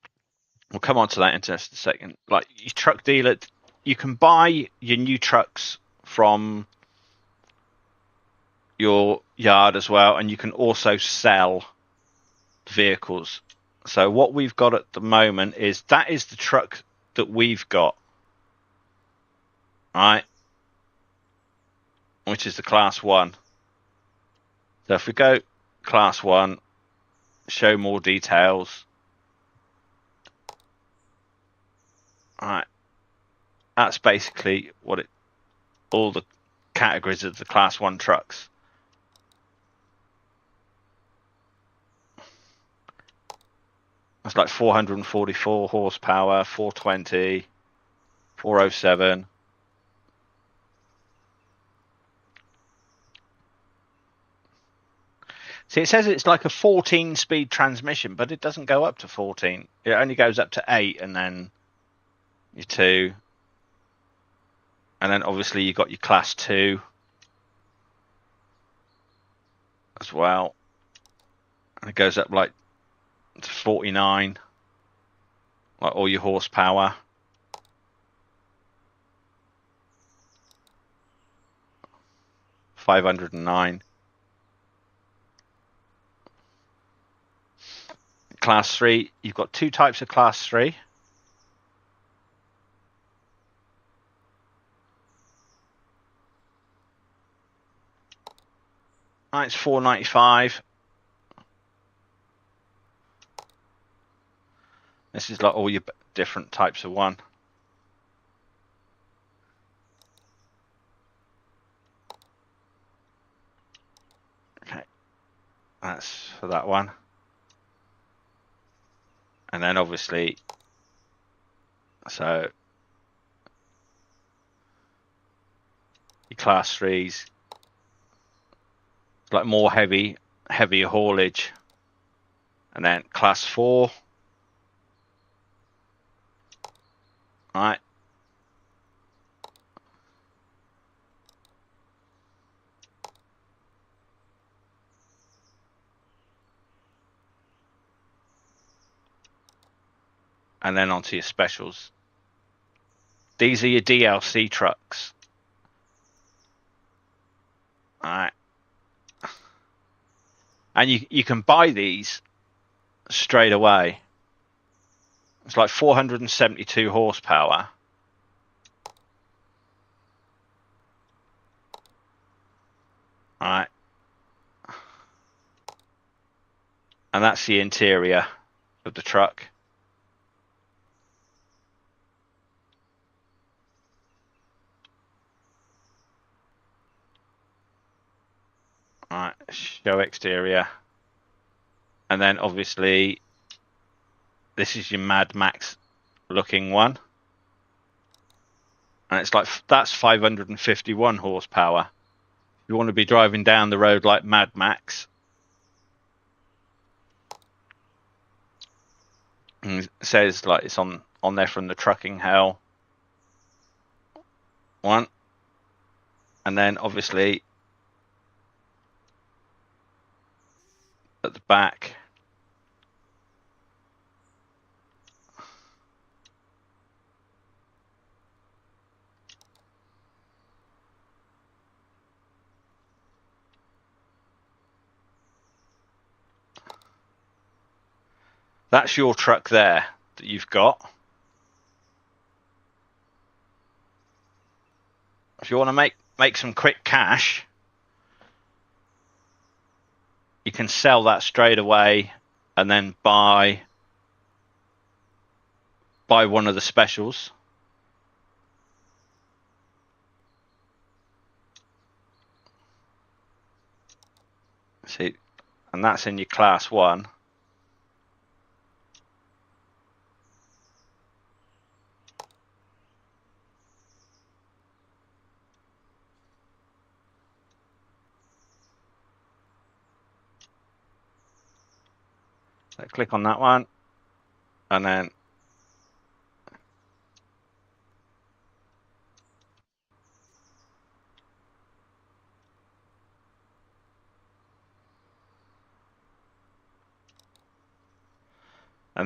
A: we'll come on to that in just a second. Like your truck dealer, you can buy your new trucks from your yard as well, and you can also sell vehicles. So what we've got at the moment is that is the truck that we've got, right? Which is the class 1. So if we go class 1, show more details. All right. That's basically what all the categories of the class 1 trucks. That's like 444 horsepower, 420, 407. See, it says it's like a 14-speed transmission, but it doesn't go up to 14. It only goes up to 8, and then your 2. And then obviously you got your class 2 as well. And it goes up like to 49, like all your horsepower. $509. Class 3, you've got 2 types of class 3. It's $495. This is like all your different types of 1. Okay, that's for that one. And then obviously, so your class 3s, like more heavier haulage. And then class 4. All right. And then onto your specials. These are your DLC trucks. All right. And you can buy these straight away. It's like 472 horsepower. All right. And that's the interior of the truck. All right, show exterior. And then obviously this is your Mad Max looking one. And it's like, that's 551 horsepower. You want to be driving down the road like Mad Max. And it says like it's on there from the trucking hell one. And then obviously at the back, that's your truck there that you've got. If you want to make some quick cash, you can sell that straight away and then buy one of the specials. See, and that's in your class 1. So click on that one, and then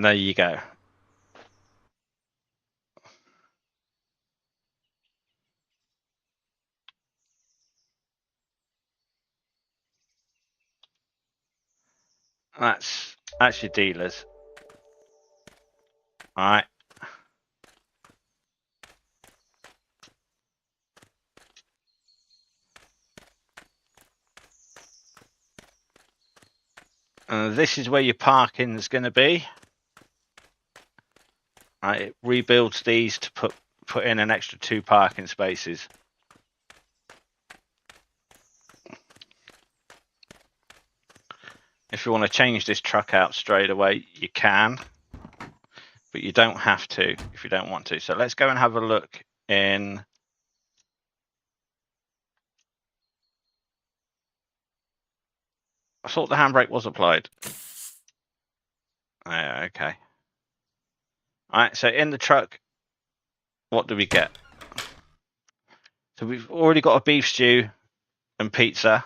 A: there you go. That's your dealers. All right. This is where your parking is going to be. Right, it rebuilds these to put in an extra 2 parking spaces. If you want to change this truck out straight away, you can, but you don't have to if you don't want to. So let's go and have a look in. I thought the handbrake was applied. Okay. All right, so in the truck, what do we get? So we've already got a beef stew and pizza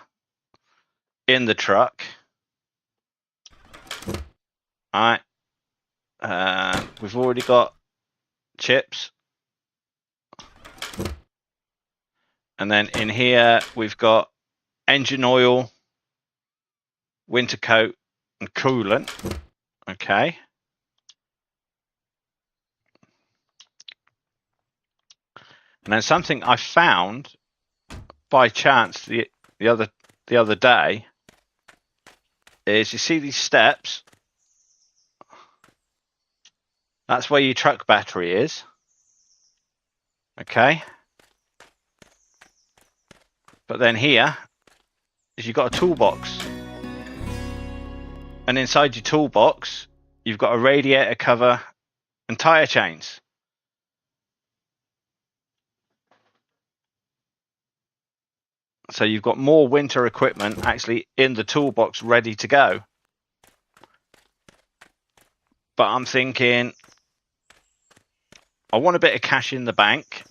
A: in the truck. All right. We've already got chips. And then in here, we've got engine oil, winter coat, and coolant. Okay. And then something I found by chance the other day is, you see these steps? That's where your truck battery is. Okay. But then here is, you've got a toolbox. And inside your toolbox, you've got a radiator cover and tire chains. So you've got more winter equipment actually in the toolbox ready to go. But I'm thinking, I want a bit of cash in the bank.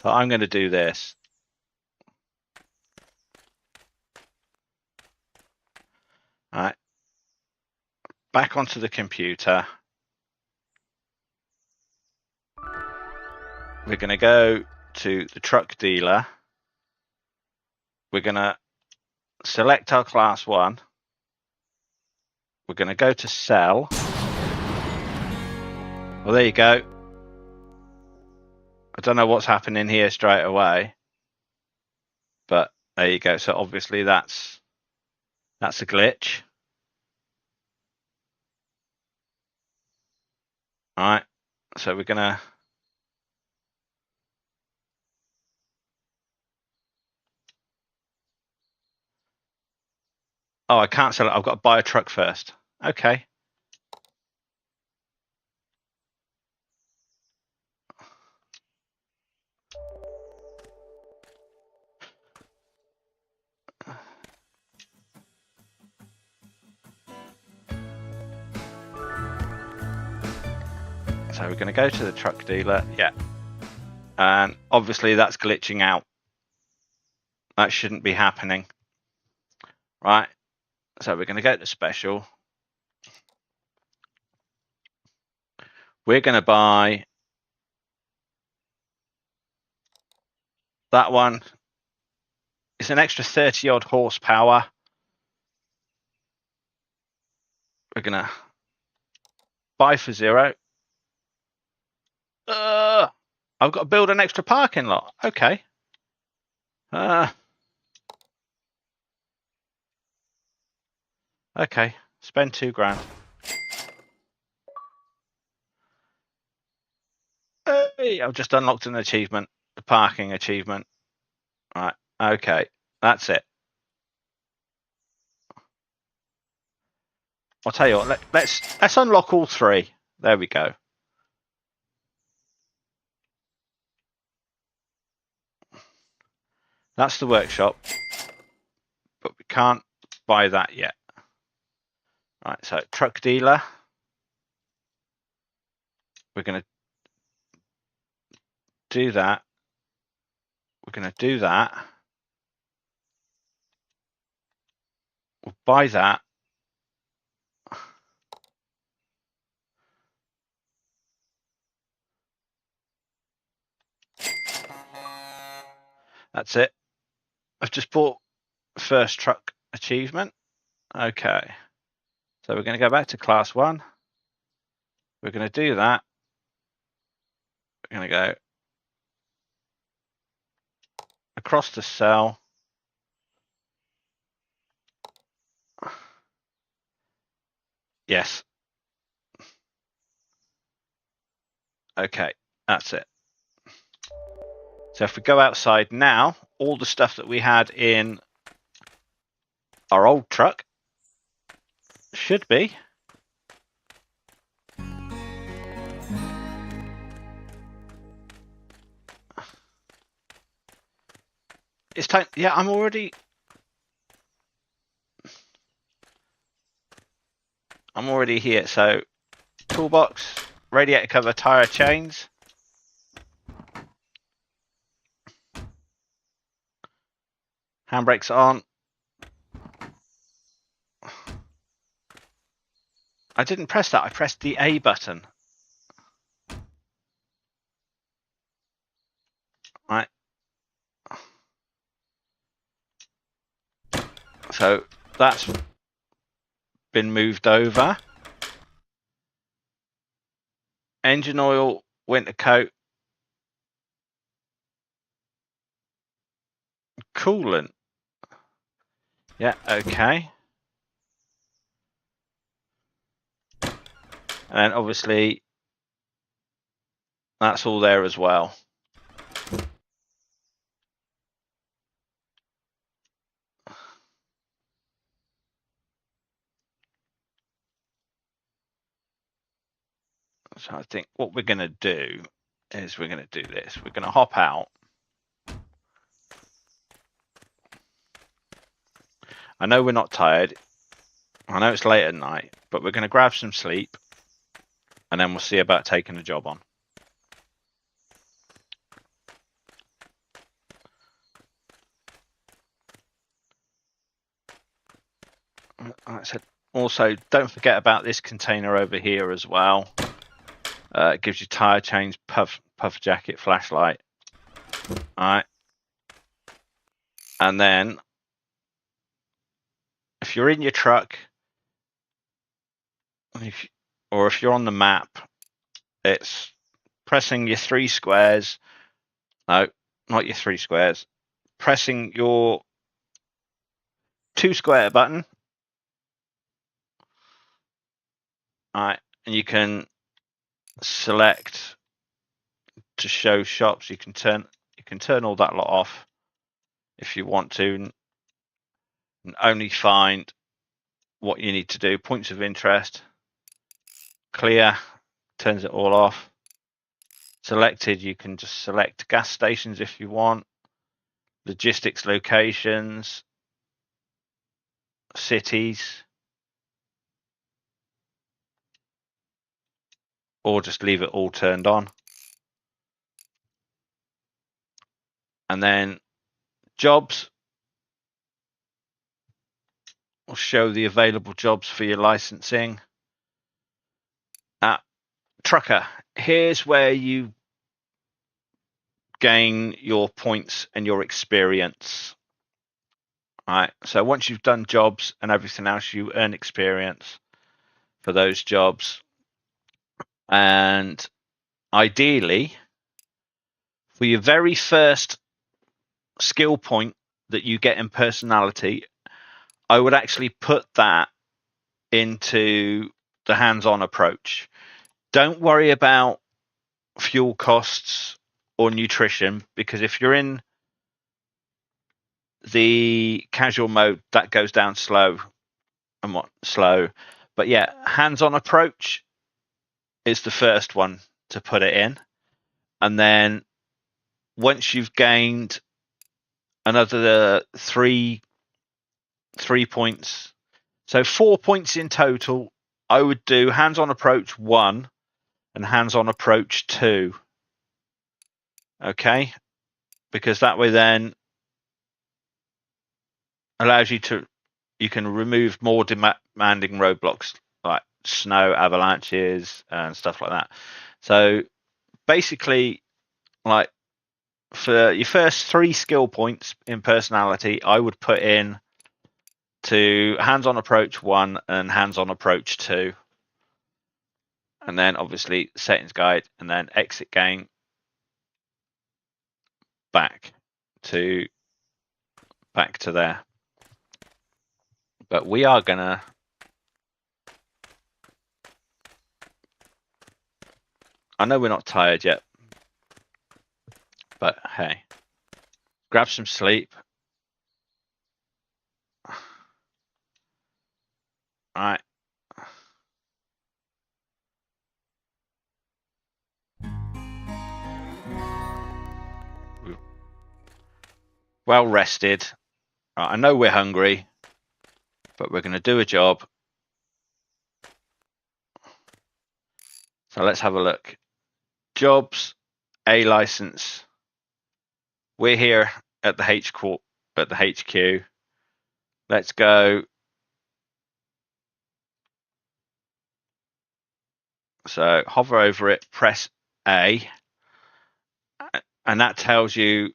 A: So I'm going to do this. All right. Back onto the computer. We're going to go to the truck dealer. We're going to select our class 1. We're going to go to sell. Well, there you go. I don't know what's happening here straight away, but there you go. So obviously that's a glitch. All right, so we're gonna. Oh, I can't sell it. I've got to buy a truck first. Okay. So we're going to go to the truck dealer. Yeah. And obviously that's glitching out. That shouldn't be happening. Right. So we're going to go to special. We're going to buy that one. It's an extra 30 odd horsepower. We're going to buy for 0. I've got to build an extra parking lot. Okay. Okay. Spend £2,000. Hey, I've just unlocked an achievement, the parking achievement. Right. Okay. That's it. I'll tell you what. Let's unlock all 3. There we go. That's the workshop, but we can't buy that yet. Right. So truck dealer. We're going to do that. We're going to do that. We'll buy that. That's it. I've just bought first truck achievement. Okay. So we're going to go back to class 1. We're going to do that. We're going to go across the cell. Yes. Okay, that's it. So if we go outside now, all the stuff that we had in our old truck should be. It's time. Yeah, I'm already here. So toolbox, radiator cover, tire chains. Handbrakes on. I didn't press that. I pressed the A button. Right. So that's been moved over. Engine oil, winter coat, coolant. Yeah, okay. And obviously that's all there as well. So I think what we're going to do is we're going to do this. We're going to hop out. I know we're not tired. I know it's late at night, but we're going to grab some sleep and then we'll see about taking the job on. Like I said, also, don't forget about this container over here as well. It gives you tire chains, puff jacket, flashlight. All right. And then if you're in your truck, or if you're on the map, it's pressing your 3 squares No, not your 3 squares. Pressing your 2 square button. All right, and you can select to show shops. You can turn all that lot off if you want to, and only find what you need to do. Points of interest, clear, turns it all off. Selected, you can just select gas stations if you want, logistics locations, cities, or just leave it all turned on. And then jobs will show the available jobs for your licensing. Trucker, here's where you gain your points and your experience. All right, so once you've done jobs and everything else, you earn experience for those jobs. And ideally, for your very first skill point that you get in personality, I would actually put that into the hands-on approach. Don't worry about fuel costs or nutrition, because if you're in the casual mode, that goes down slow. But yeah, hands-on approach is the first one to put it in. And then once you've gained another three points, so 4 points in total, I would do hands-on approach 1 and hands-on approach 2. Okay, because that way then allows you can remove more demanding roadblocks like snow, avalanches, and stuff like that. So basically, like for your first 3 skill points in personality, I would put in to hands-on approach 1 and hands-on approach 2. And then obviously settings guide, and then exit game back to there. But we are gonna I know we're not tired yet, but hey, grab some sleep. All right. Well rested. Right, I know we're hungry, but we're going to do a job. So let's have a look. Jobs, A license. We're here at the HQ. Let's go. So hover over it, press A, and that tells you.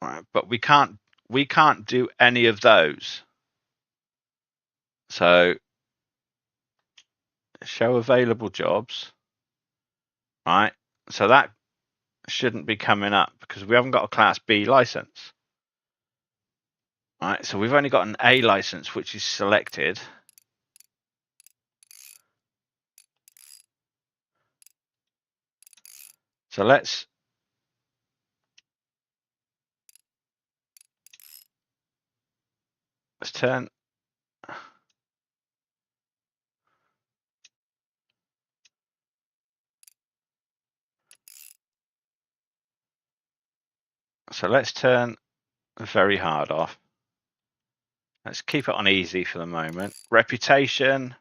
A: Right, but we can't do any of those. So show available jobs. Right. So that shouldn't be coming up because we haven't got a Class B license. All right, so we've only got an A license, which is selected. So let's turn. So let's turn very hard off. Let's keep it on easy for the moment. Reputation.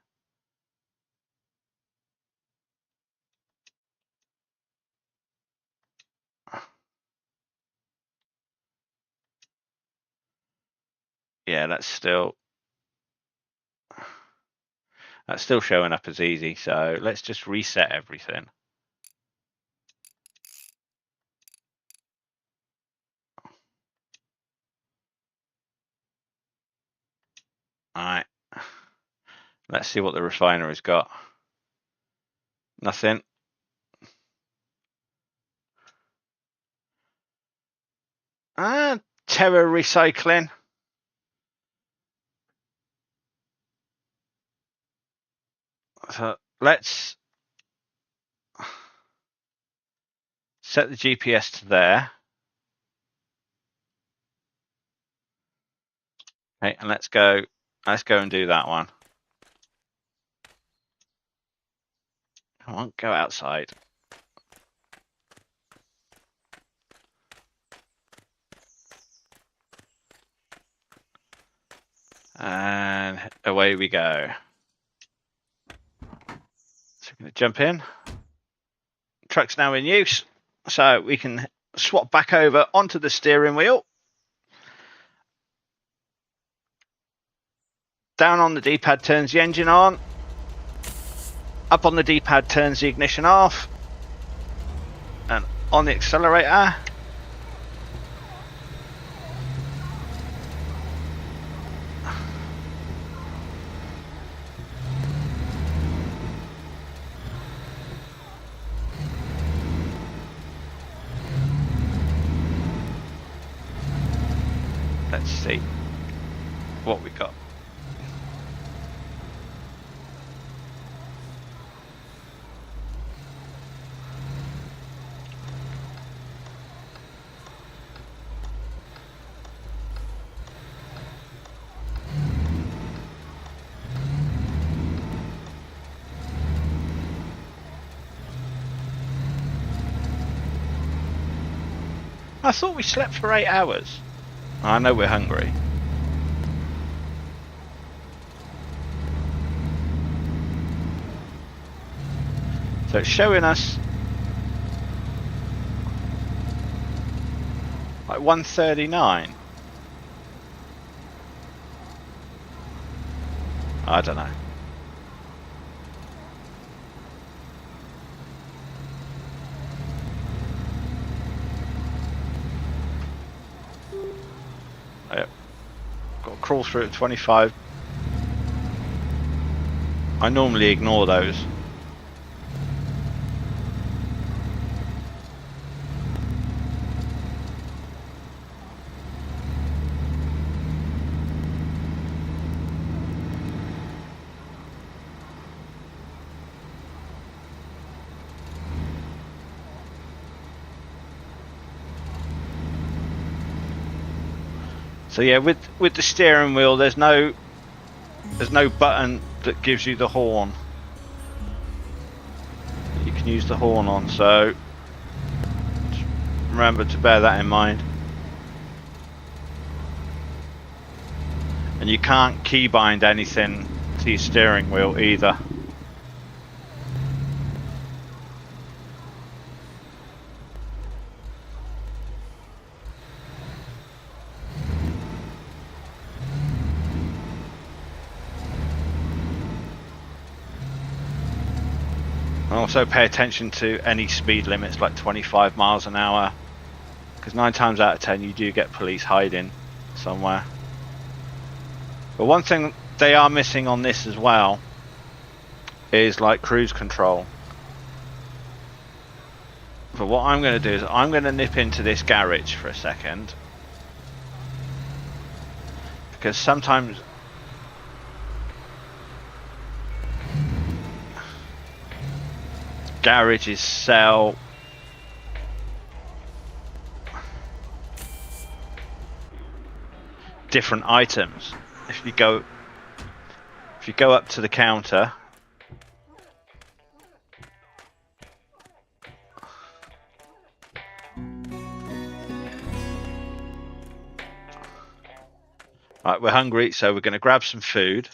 A: Yeah, that's still showing up as easy. So let's just reset everything. All right. Let's see what the refiner has got. Nothing. Terror recycling. So let's set the GPS to there. Okay, and let's go and do that one. Come on, go outside. And away we go. So we're going to jump in. Truck's now in use, so we can swap back over onto the steering wheel. Down on the D-pad turns the engine on. Up on the D-pad turns the ignition off. And on the accelerator. Let's see what we got. I thought we slept for 8 hours. I know we're hungry. So it's showing us like 1:39. I don't know. Yep. Got to crawl through at 25. I normally ignore those. So yeah, with the steering wheel, there's no button that gives you the horn. You can use the horn on, so just remember to bear that in mind. And you can't keybind anything to your steering wheel either. Also pay attention to any speed limits like 25 miles an hour, because 9 times out of 10 you do get police hiding somewhere. But one thing they are missing on this as well is like cruise control. But what I'm going to do is I'm going to nip into this garage for a second, because sometimes garages sell different items. If you go up to the counter, right, we're hungry, so we're going to grab some food.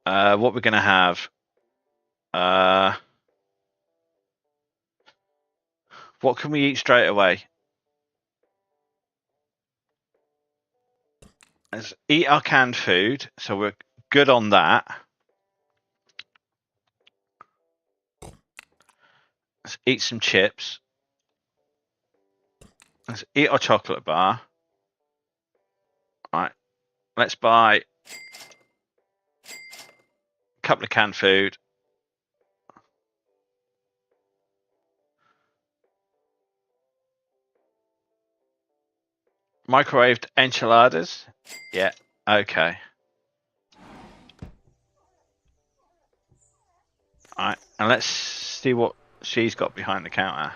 A: What we're going to have, what can we eat straight away? Let's eat our canned food, so we're good on that. Let's eat some chips. Let's eat our chocolate bar. All right, let's buy a couple of canned food. Microwaved enchiladas. Yeah. Okay. Alright, and let's see what she's got behind the counter.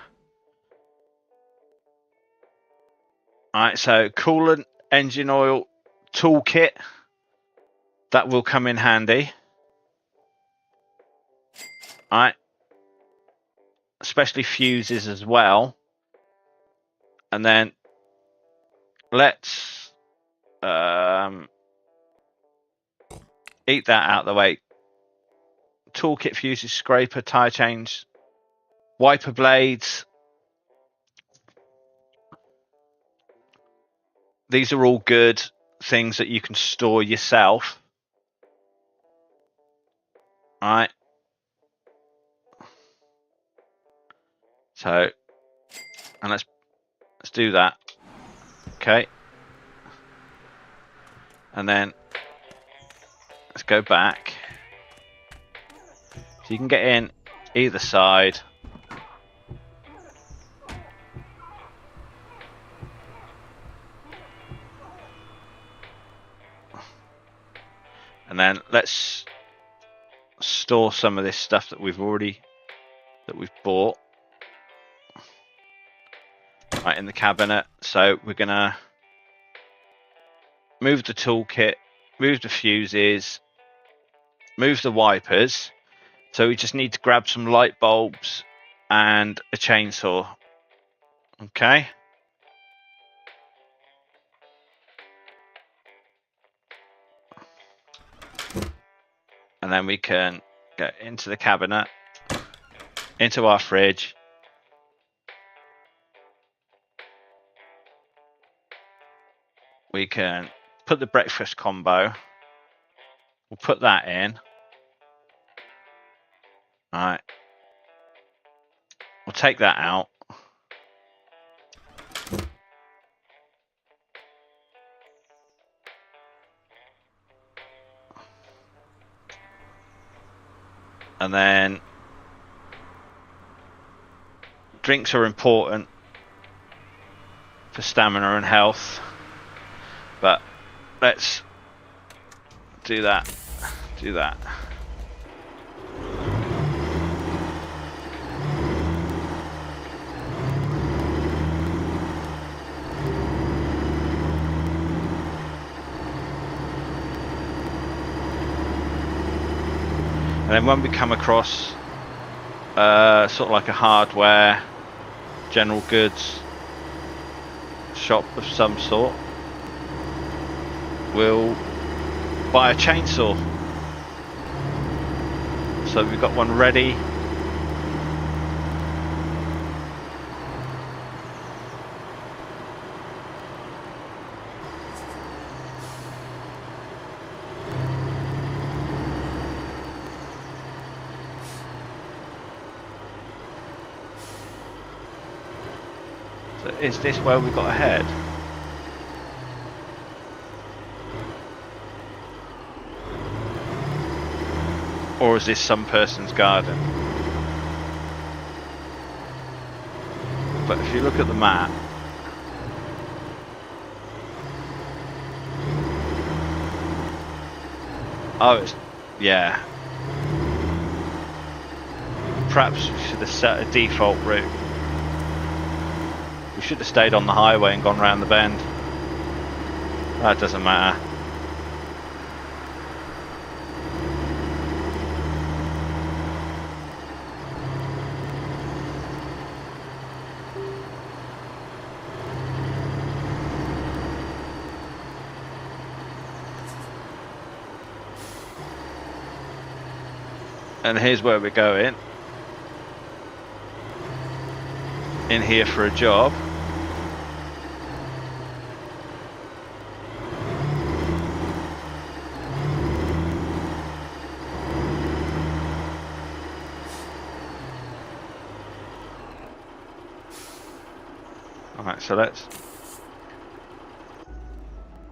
A: Alright, so coolant, engine oil, toolkit. That will come in handy. Alright. Especially fuses as well. And then let's eat that out of the way. Toolkit, fuses, scraper, tire change, wiper blades. These are all good things that you can store yourself. Alright. So, and let's do that. Okay. And then let's go back. So you can get in either side. And then let's store some of this stuff that we've bought. Right, in the cabinet. So we're gonna move the toolkit, move the fuses, move the wipers. So we just need to grab some light bulbs and a chainsaw. Okay. And then we can go into the cabinet, into our fridge. We can put the breakfast combo. We'll put that in. All right. We'll take that out. And then drinks are important for stamina and health. But let's do that. Do that. And then when we come across sort of like a hardware, general goods shop of some sort, we'll buy a chainsaw. So we've got one ready. So is this where we've got a head? Or is this some person's garden? But if you look at the map, oh, it's, yeah. Perhaps we should have set a default route. We should have stayed on the highway and gone round the bend. That doesn't matter. And here's where we're going. In here for a job. Alright, so let's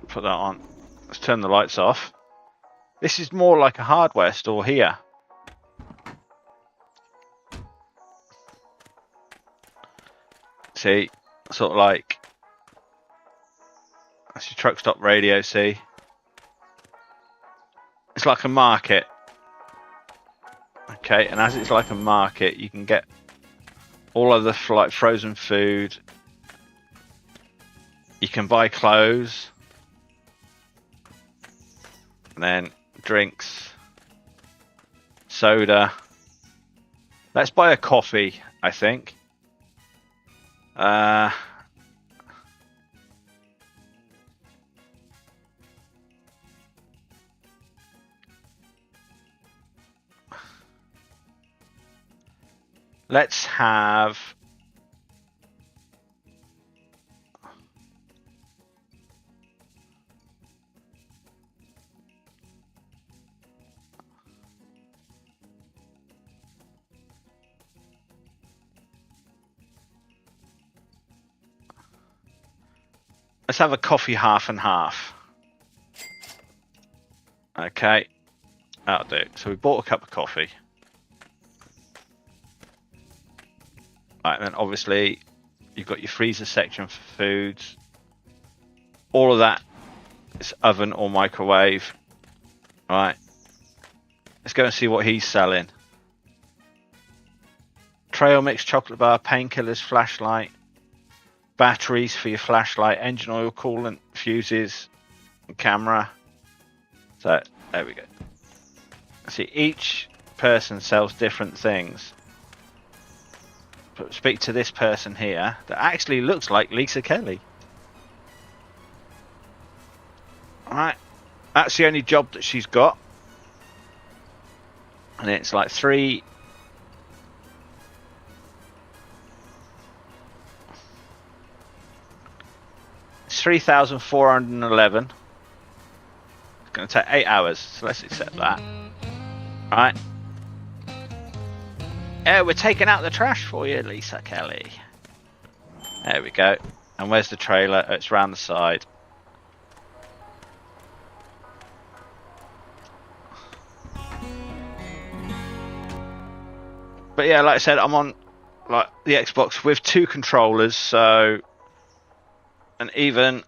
A: put that on. Let's turn the lights off. This is more like a hardware store here. See, sort of like That's your truck stop radio, see? It's like a market. Okay, and as it's like a market, you can get all of the like frozen food. You can buy clothes. And then drinks. Soda. Let's buy a coffee, I think. Let's have... Let's have a coffee half and half. Okay, that'll do. So we bought a cup of coffee. Right, then obviously you've got your freezer section for foods. All of that is oven or microwave. Right, let's go and see what he's selling. Trail mix, chocolate bar, painkillers, flashlight, batteries for your flashlight, engine oil, coolant, fuses, and camera. So there we go. See, each person sells different things. But speak to this person here that actually looks like Lisa Kelly. Alright, that's the only job that she's got. And it's like three... It's 3,411. It's going to take 8 hours, so let's accept that. Alright. Yeah, we're taking out the trash for you, Lisa Kelly. There we go. And where's the trailer? Oh, it's round the side. But yeah, like I said, I'm on like the Xbox with 2 controllers, so... And even...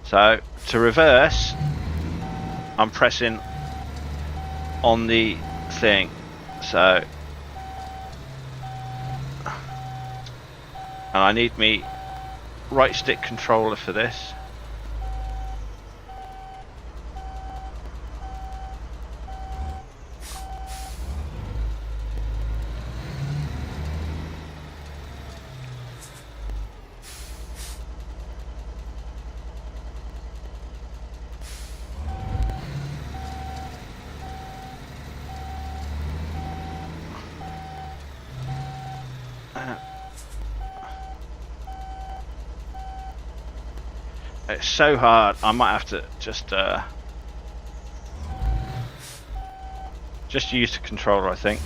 A: So, to reverse, I'm pressing on the thing. So... And I need me right stick controller for this. It's so hard. I might have to just use the controller, I think.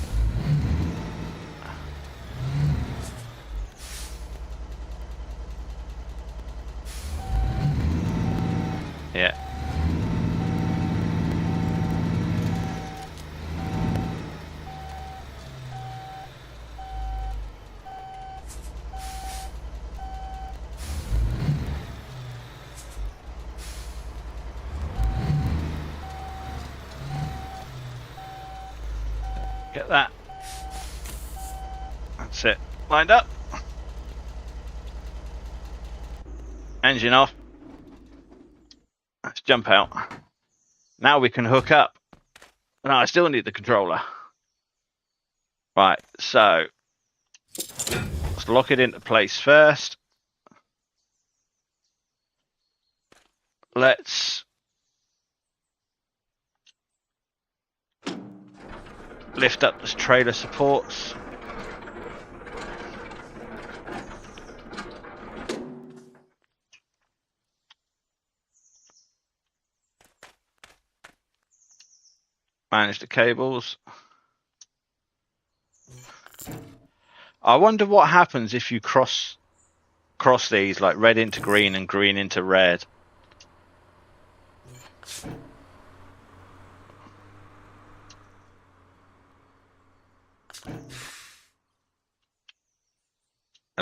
A: Yeah. Get that. That's it. Lined up. Engine off. Let's jump out. Now we can hook up. No, I still need the controller. Right, so let's lock it into place first. Let's lift up this trailer supports. Manage the cables. I wonder what happens if you cross these, like red into green and green into red.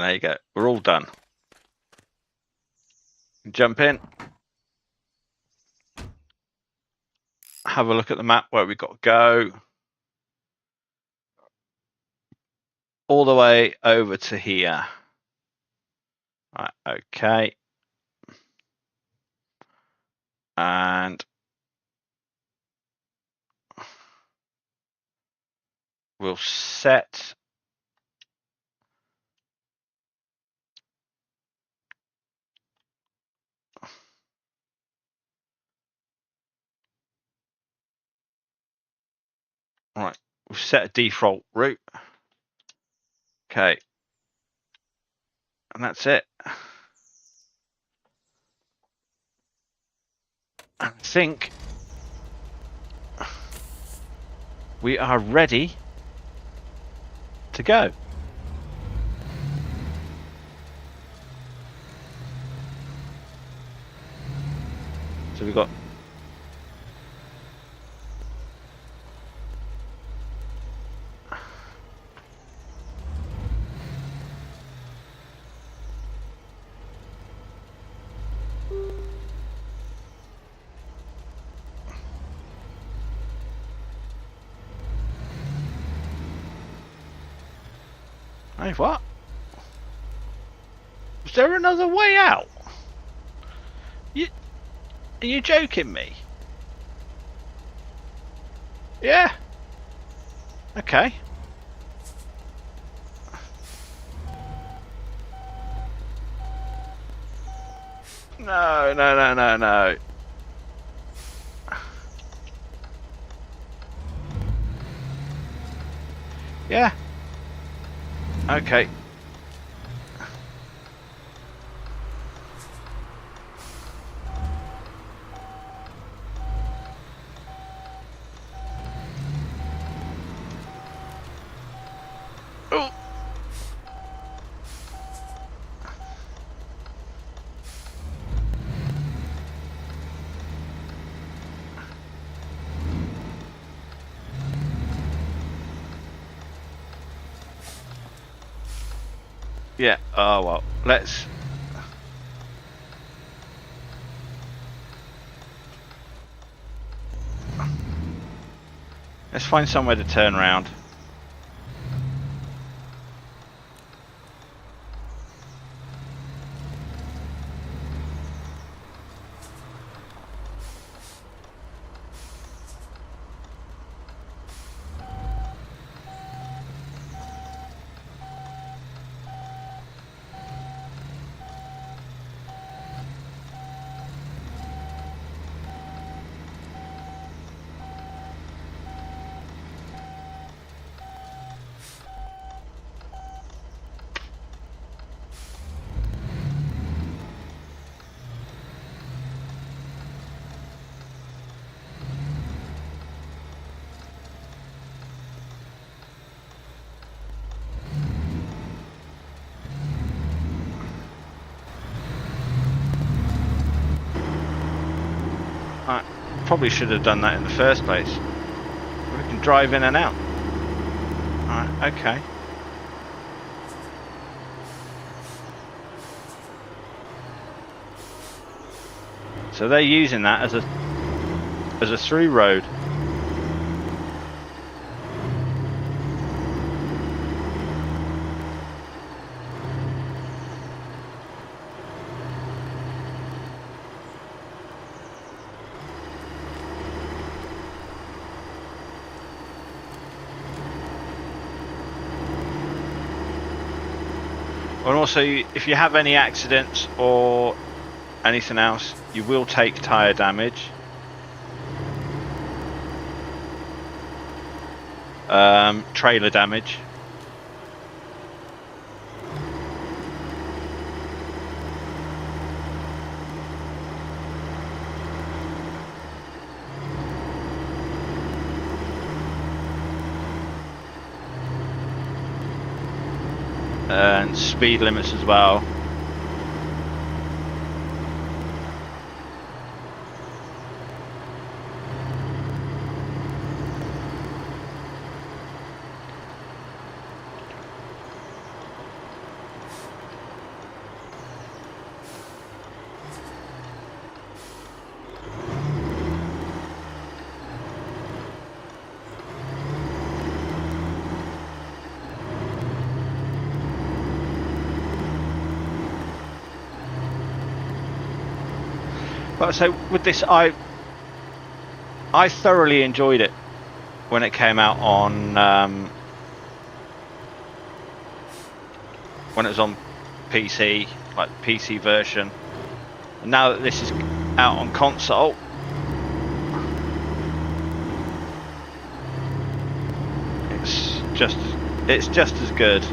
A: And there you go. We're all done. Jump in. Have a look at the map where we got to go. All the way over to here. Right, okay. And we'll set right, we'll set a default route. Okay. And that's it. I think we are ready to go. So we've got hey, what? Is there another way out? Are you joking me? Yeah. Okay. No, no, no, no, no. Yeah. Okay. Oh. Yeah. Oh well. Let's find somewhere to turn around. I probably should have done that in the first place. We can drive in and out. Alright, okay. So they're using that as a through road. And also, if you have any accidents or anything else, you will take tyre damage. Trailer damage. And speed limits as well. But so with this, I thoroughly enjoyed it when it came out on when it was on PC, like the PC version. And now that this is out on console, it's just as good.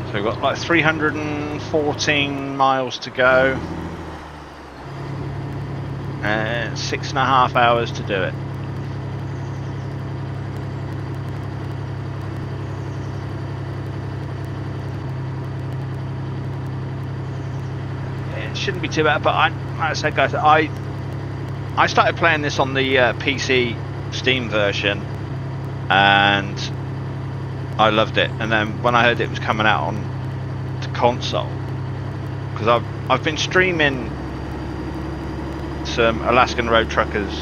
A: So we've got like 314 miles to go and 6.5 hours to do it. It shouldn't be too bad, but like I said, guys, I started playing this on the PC Steam version and I loved it, and then when I heard it was coming out on the console, because I've been streaming some Alaskan road truckers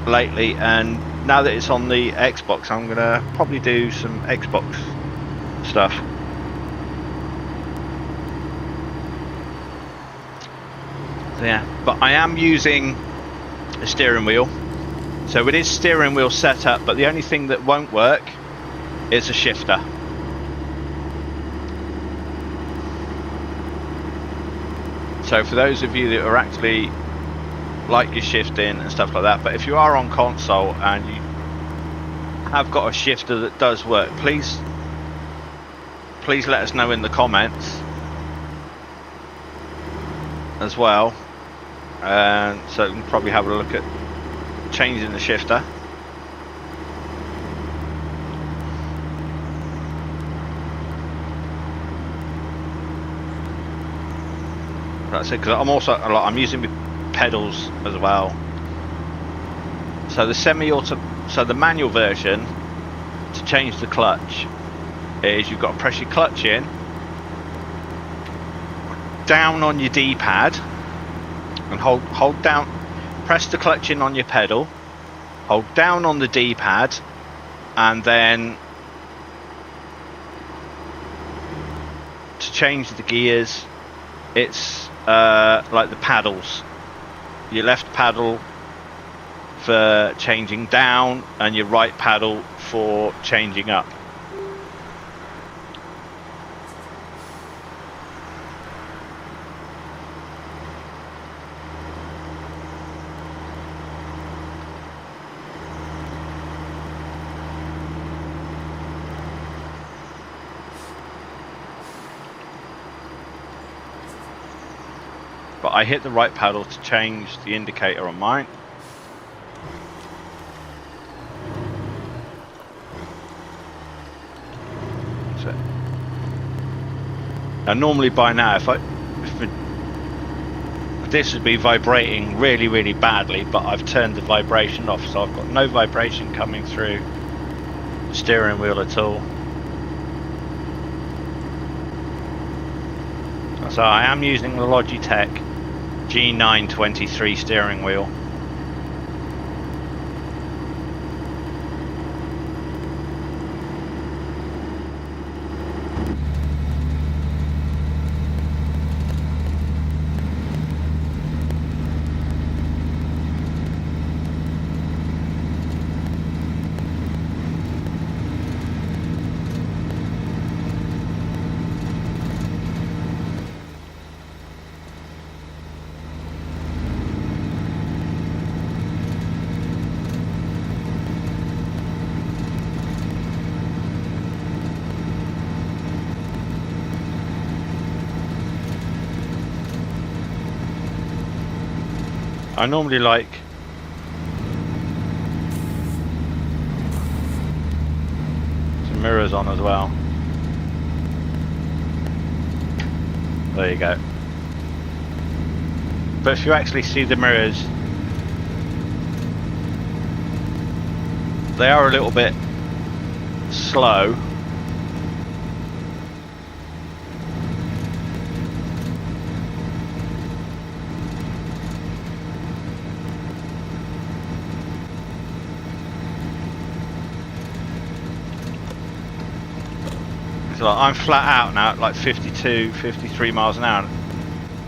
A: lately, and now that it's on the Xbox, I'm gonna probably do some Xbox stuff. So yeah, but I am using a steering wheel. So it is steering wheel setup, but the only thing that won't work is a shifter. So for those of you that are actually like your shifting and stuff like that, but if you are on console and you have got a shifter that does work, please let us know in the comments as well, and so we can probably have a look at changing the shifter. That's it, because I'm using my pedals as well. So the so the manual version, to change the clutch, is you've got to press your clutch in, down on your D-pad, and hold down. Press the clutch in on your pedal, hold down on the D-pad, and then to change the gears, it's like the paddles. Your left paddle for changing down and your right paddle for changing up. but I hit the right pedal to change the indicator on mine. So, now normally by now, if this would be vibrating really, really badly, but I've turned the vibration off, so I've got no vibration coming through the steering wheel at all. So I am using the Logitech G923 steering wheel. I normally like some mirrors on as well. There you go. But if you actually see the mirrors, they are a little bit slow. So I'm flat out now at like 52, 53 miles an hour,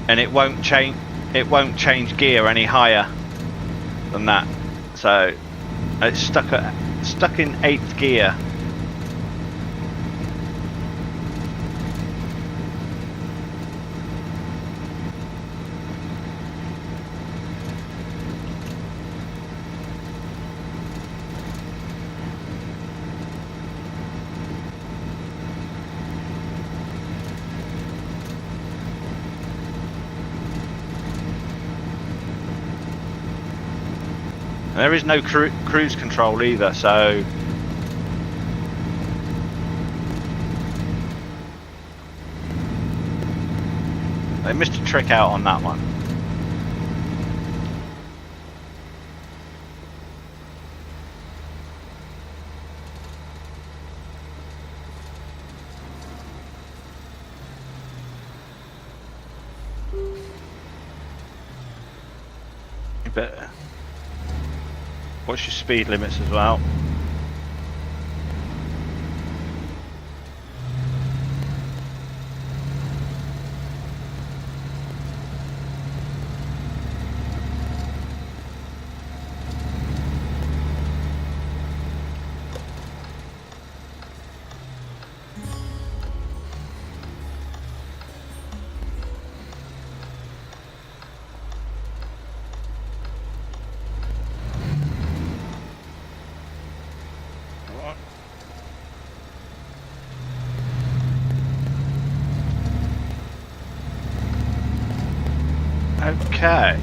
A: and it won't change. It won't change gear any higher than that. So it's stuck in 8th gear. There is no cruise control either, so they missed a trick out on that one. But watch your speed limits as well. Okay.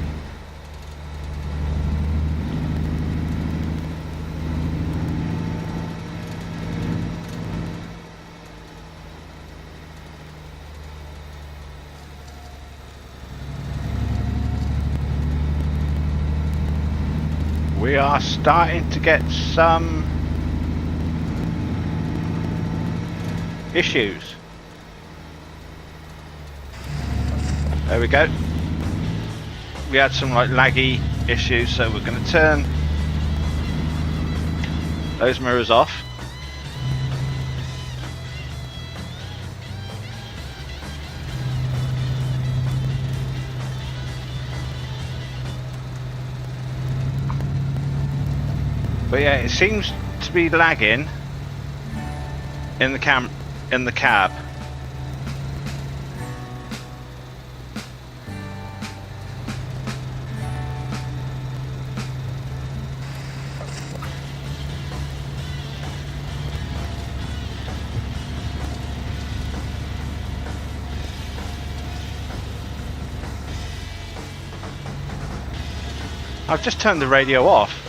A: We are starting to get some issues. There we go. We had some like laggy issues, so we're going to turn those mirrors off. But yeah, it seems to be lagging in the cab. I've just turned the radio off.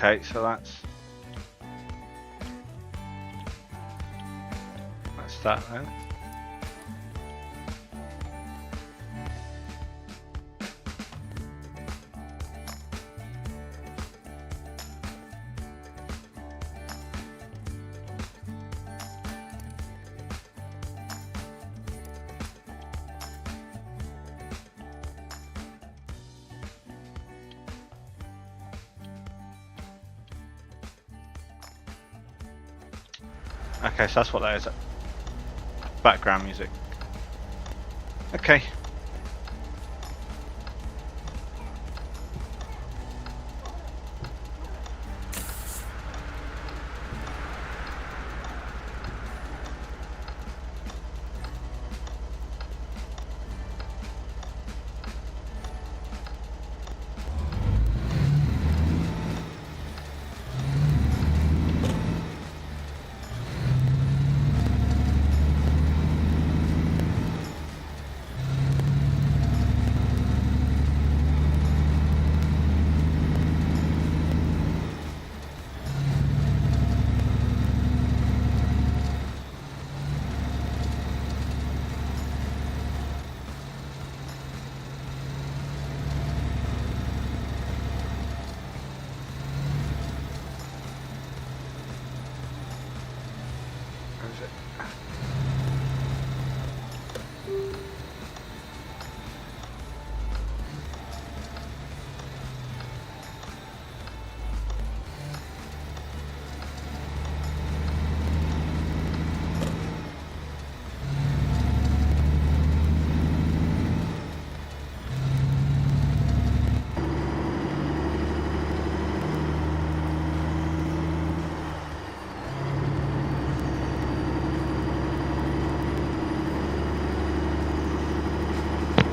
A: Okay, so that's that then. Okay, so that's what that is. Background music. Okay.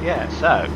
A: Yeah, so.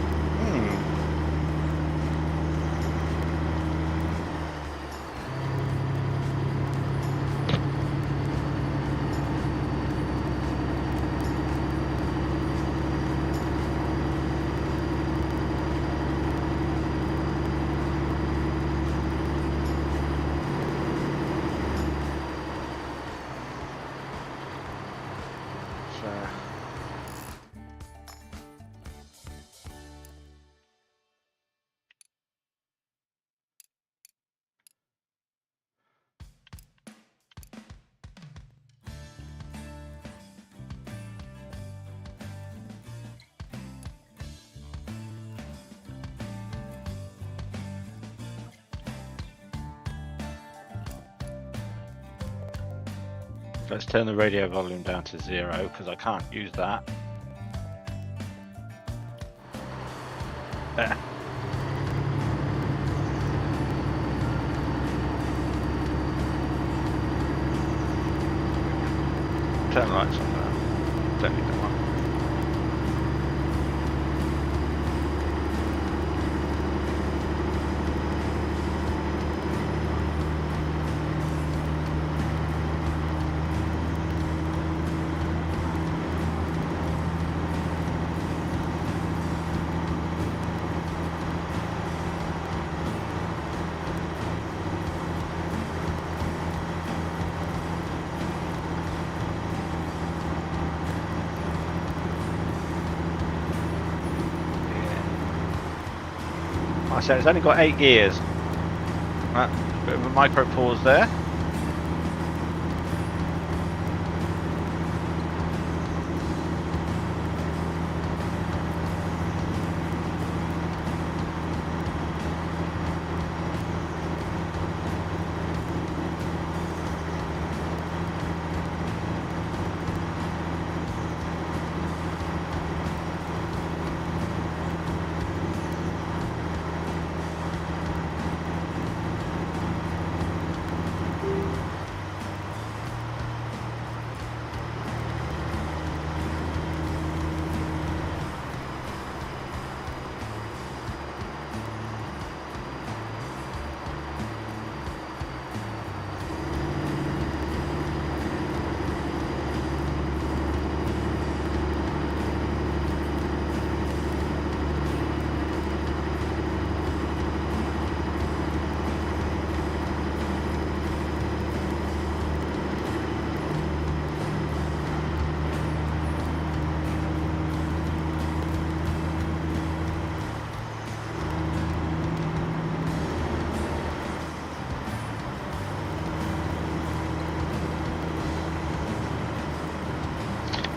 A: Let's turn the radio volume down to 0 because I can't use that. There. Turn the lights on now. Don't need them on. I said it's only got 8 gears. Bit of a micro pause there.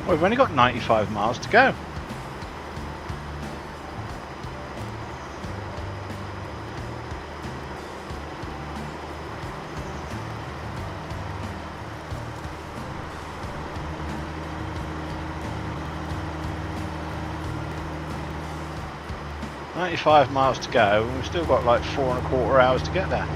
A: Well, we've only got 95 miles to go. Miles to go, and we've still got like 4¼ hours to get there.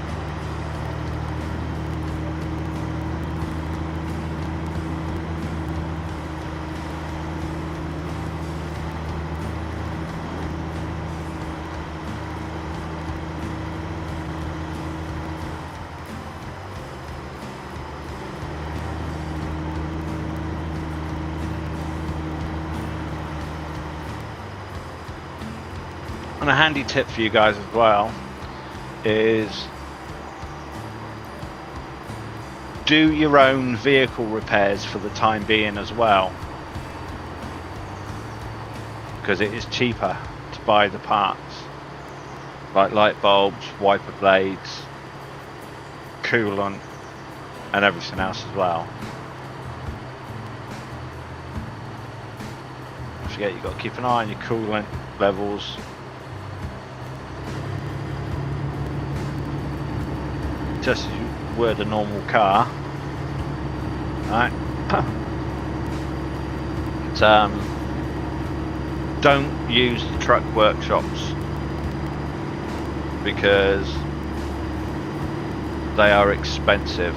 A: And a handy tip for you guys as well is do your own vehicle repairs for the time being as well, because it is cheaper to buy the parts like light bulbs, wiper blades, coolant and everything else as well. Don't forget, you've got to keep an eye on your coolant levels. Just as you would a normal car, right? Don't use the truck workshops because they are expensive.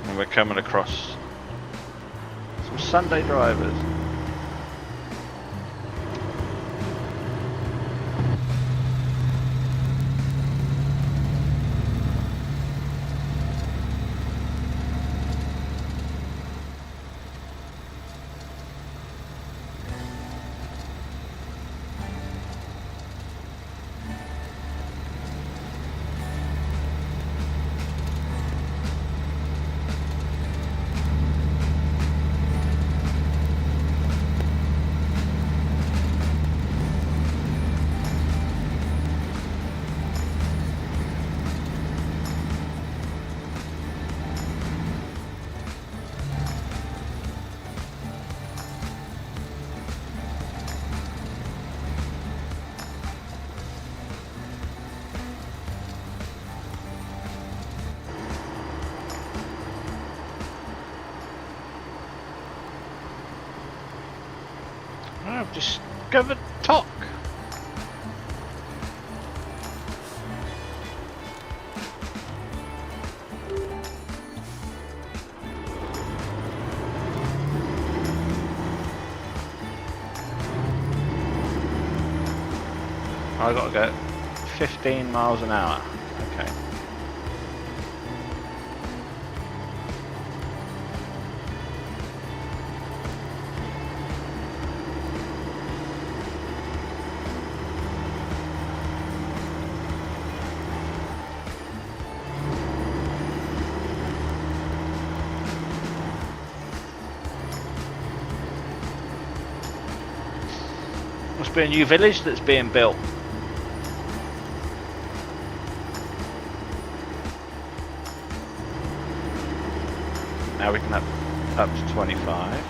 A: And we're coming across some Sunday drivers. I've discovered talk. I got to go 15 miles an hour. Okay. Must be a new village that's being built. Now we can up to 25.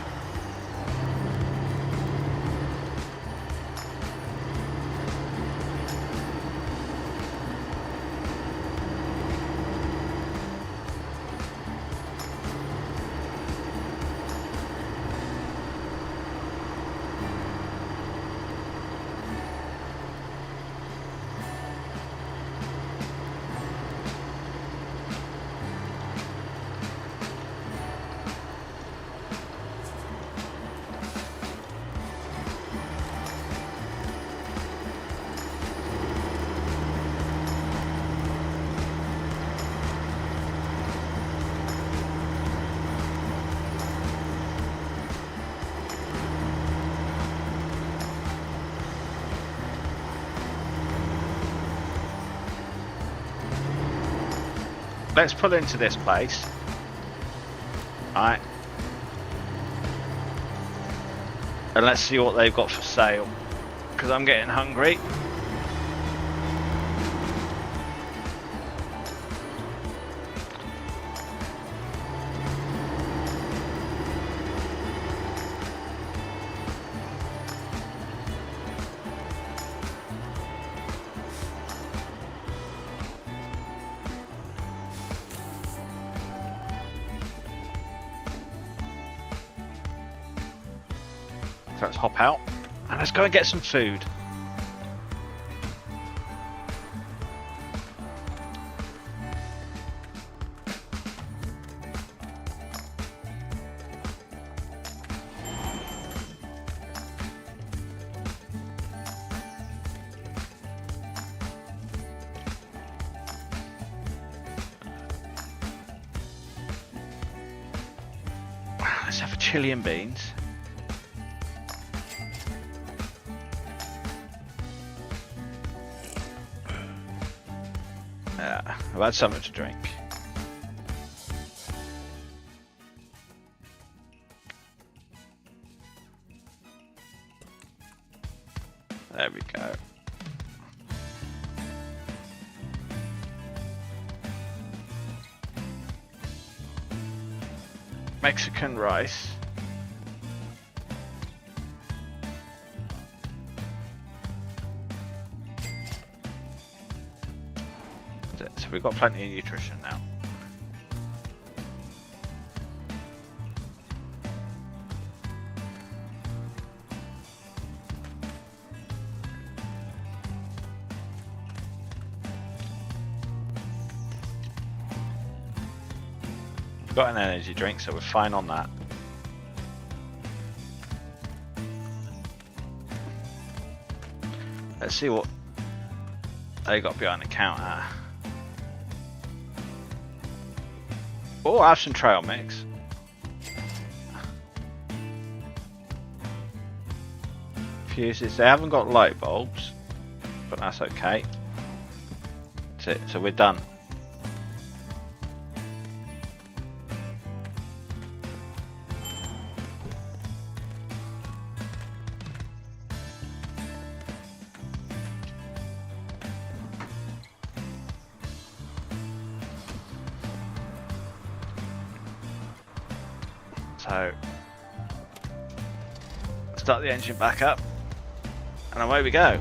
A: Let's pull into this place. Alright. And let's see what they've got for sale. Because I'm getting hungry. So let's hop out and let's go and get some food. Let's have a chili and beans. I've had something to drink. There we go. Mexican rice. So we've got plenty of nutrition now. We've got an energy drink, so we're fine on that. Let's see what they got behind the counter. Oh, I have some trail mix. Fuses. They haven't got light bulbs, but that's okay. That's it. So we're done. So, start the engine back up, and away we go.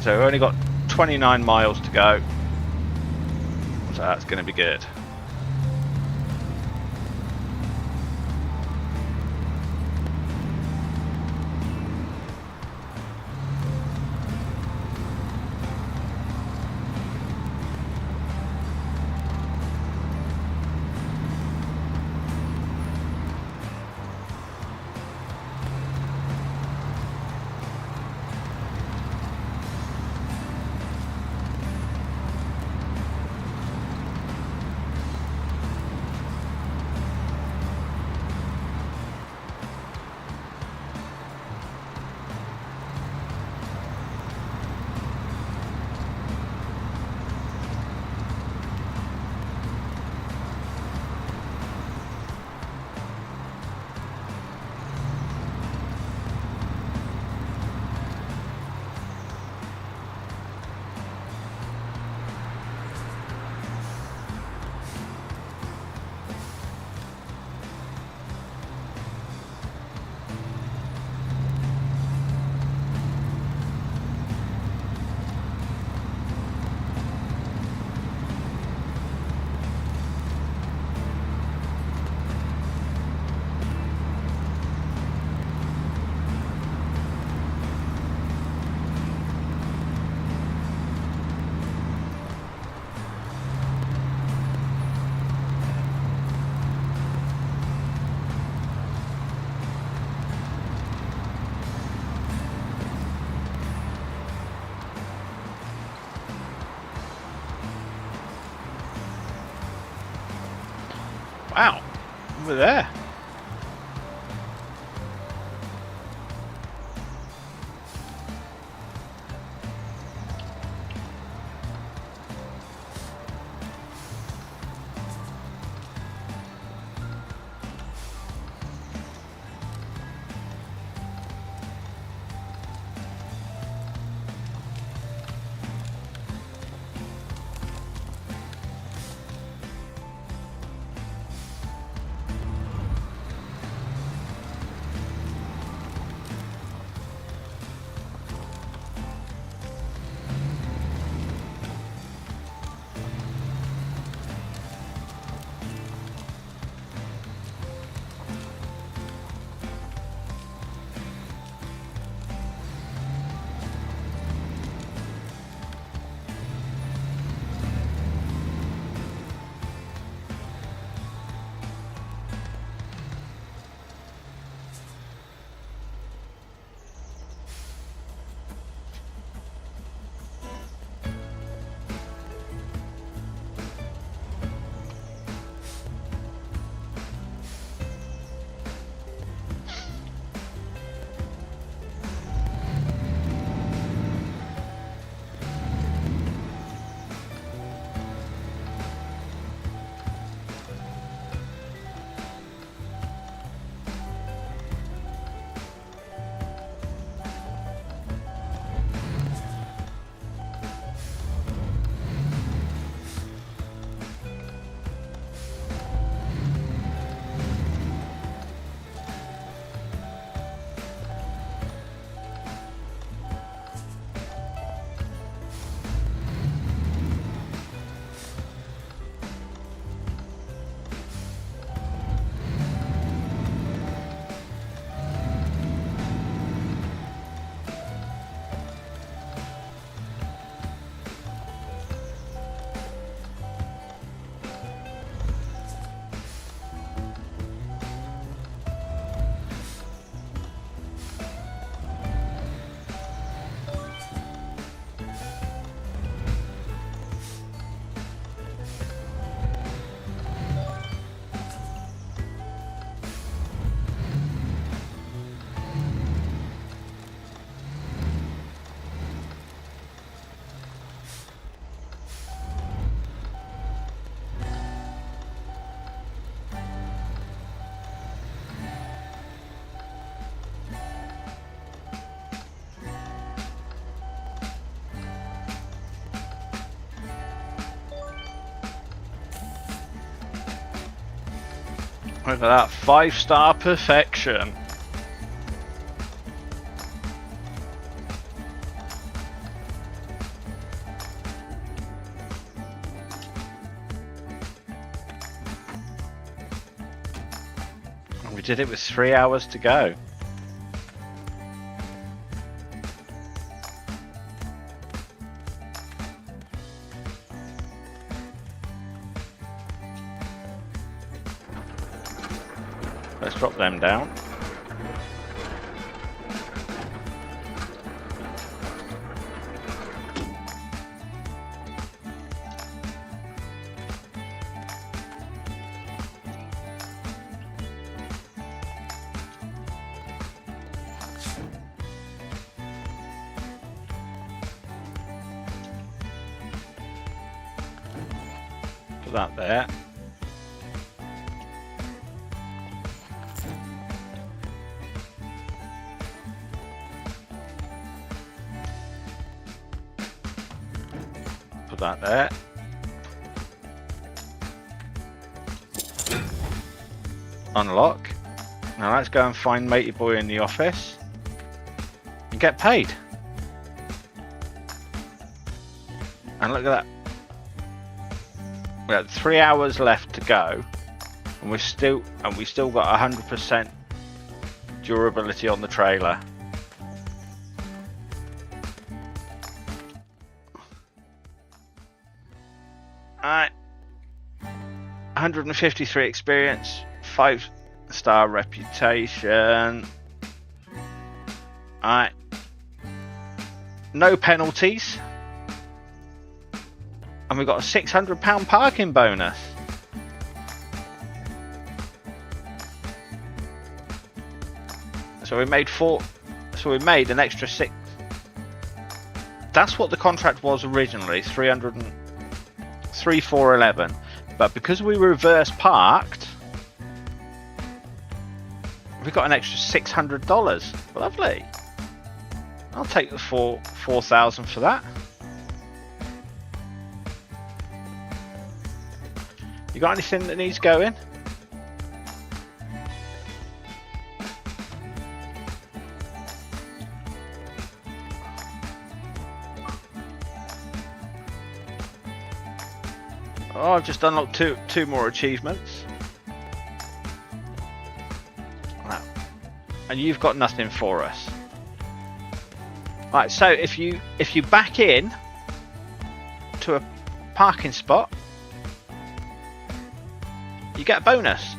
A: So we've only got 29 miles to go, so that's going to be good. Wow, over there. Look at that, 5-star perfection. And we did it with 3 hours to go. Let's drop them down. Put that there. Put that there. Unlock. Now let's go and find Matey Boy in the office and get paid. And look at that. We had 3 hours left to go, and we still got 100% durability on the trailer. Alright, 153 experience, 5-star reputation. Alright, no penalties, and we got a £600 parking bonus. So we made four. So we made an extra 6. That's what the contract was originally, 3,411. But because we reverse parked, we got an extra $600. Lovely. I'll take the 4,000 for that. You got anything that needs going? Oh, I've just unlocked two more achievements. Wow. And you've got nothing for us. Right, so if you back in to a parking spot, you get a bonus,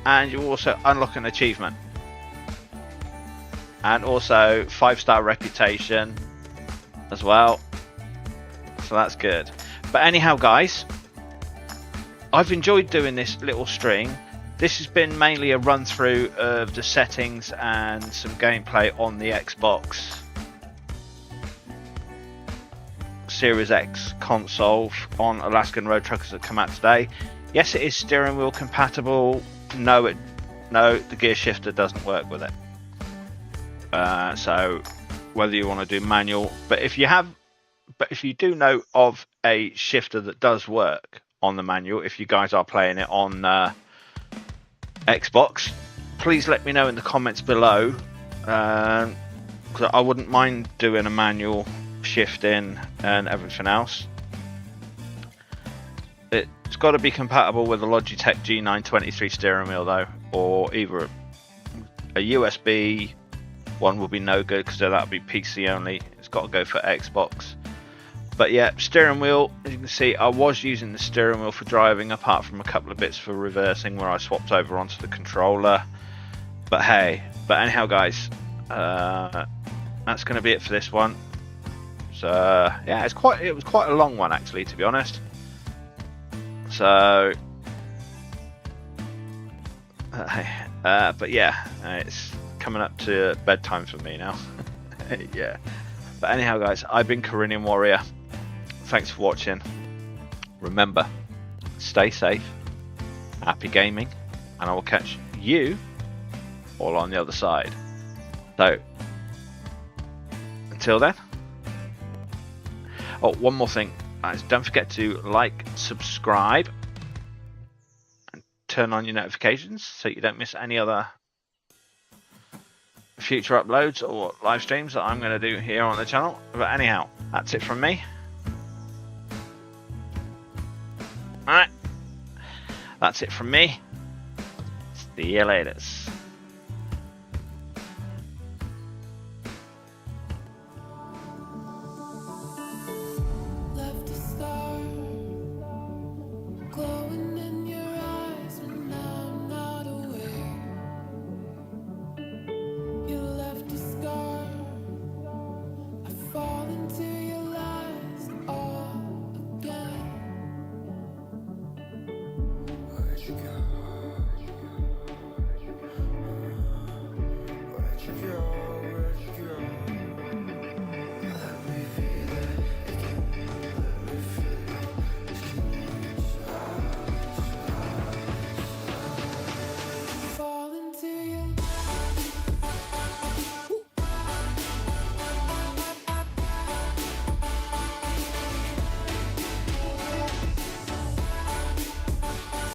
A: and you also unlock an achievement, and also 5-star reputation as well. So that's good. But anyhow, guys, I've enjoyed doing this little stream. This has been mainly a run through of the settings and some gameplay on the Xbox Series X console on Alaskan road truckers that come out today. Yes, it is steering wheel compatible. No, the gear shifter doesn't work with it. So whether you want to do manual, but if you do know of a shifter that does work on the manual, if you guys are playing it on Xbox, please let me know in the comments below, because I wouldn't mind doing a manual shifting and everything else. It's got to be compatible with the Logitech G923 steering wheel though, or either a USB one will be no good because that would be PC only. It's got to go for Xbox. But yeah, steering wheel, as you can see, I was using the steering wheel for driving, apart from a couple of bits for reversing where I swapped over onto the controller. But hey, anyhow guys, that's going to be it for this one. So yeah, it was quite a long one actually, to be honest. So but yeah, it's coming up to bedtime for me now. Yeah. But anyhow guys, I've been Carinian Warrior. Thanks for watching. Remember, stay safe, happy gaming, and I will catch you all on the other side. So until then. Oh, one more thing, guys, don't forget to like, subscribe, and turn on your notifications so you don't miss any other future uploads or live streams that I'm going to do here on the channel. But anyhow, that's it from me. Alright, that's it from me. See you later.
B: Where'd you go?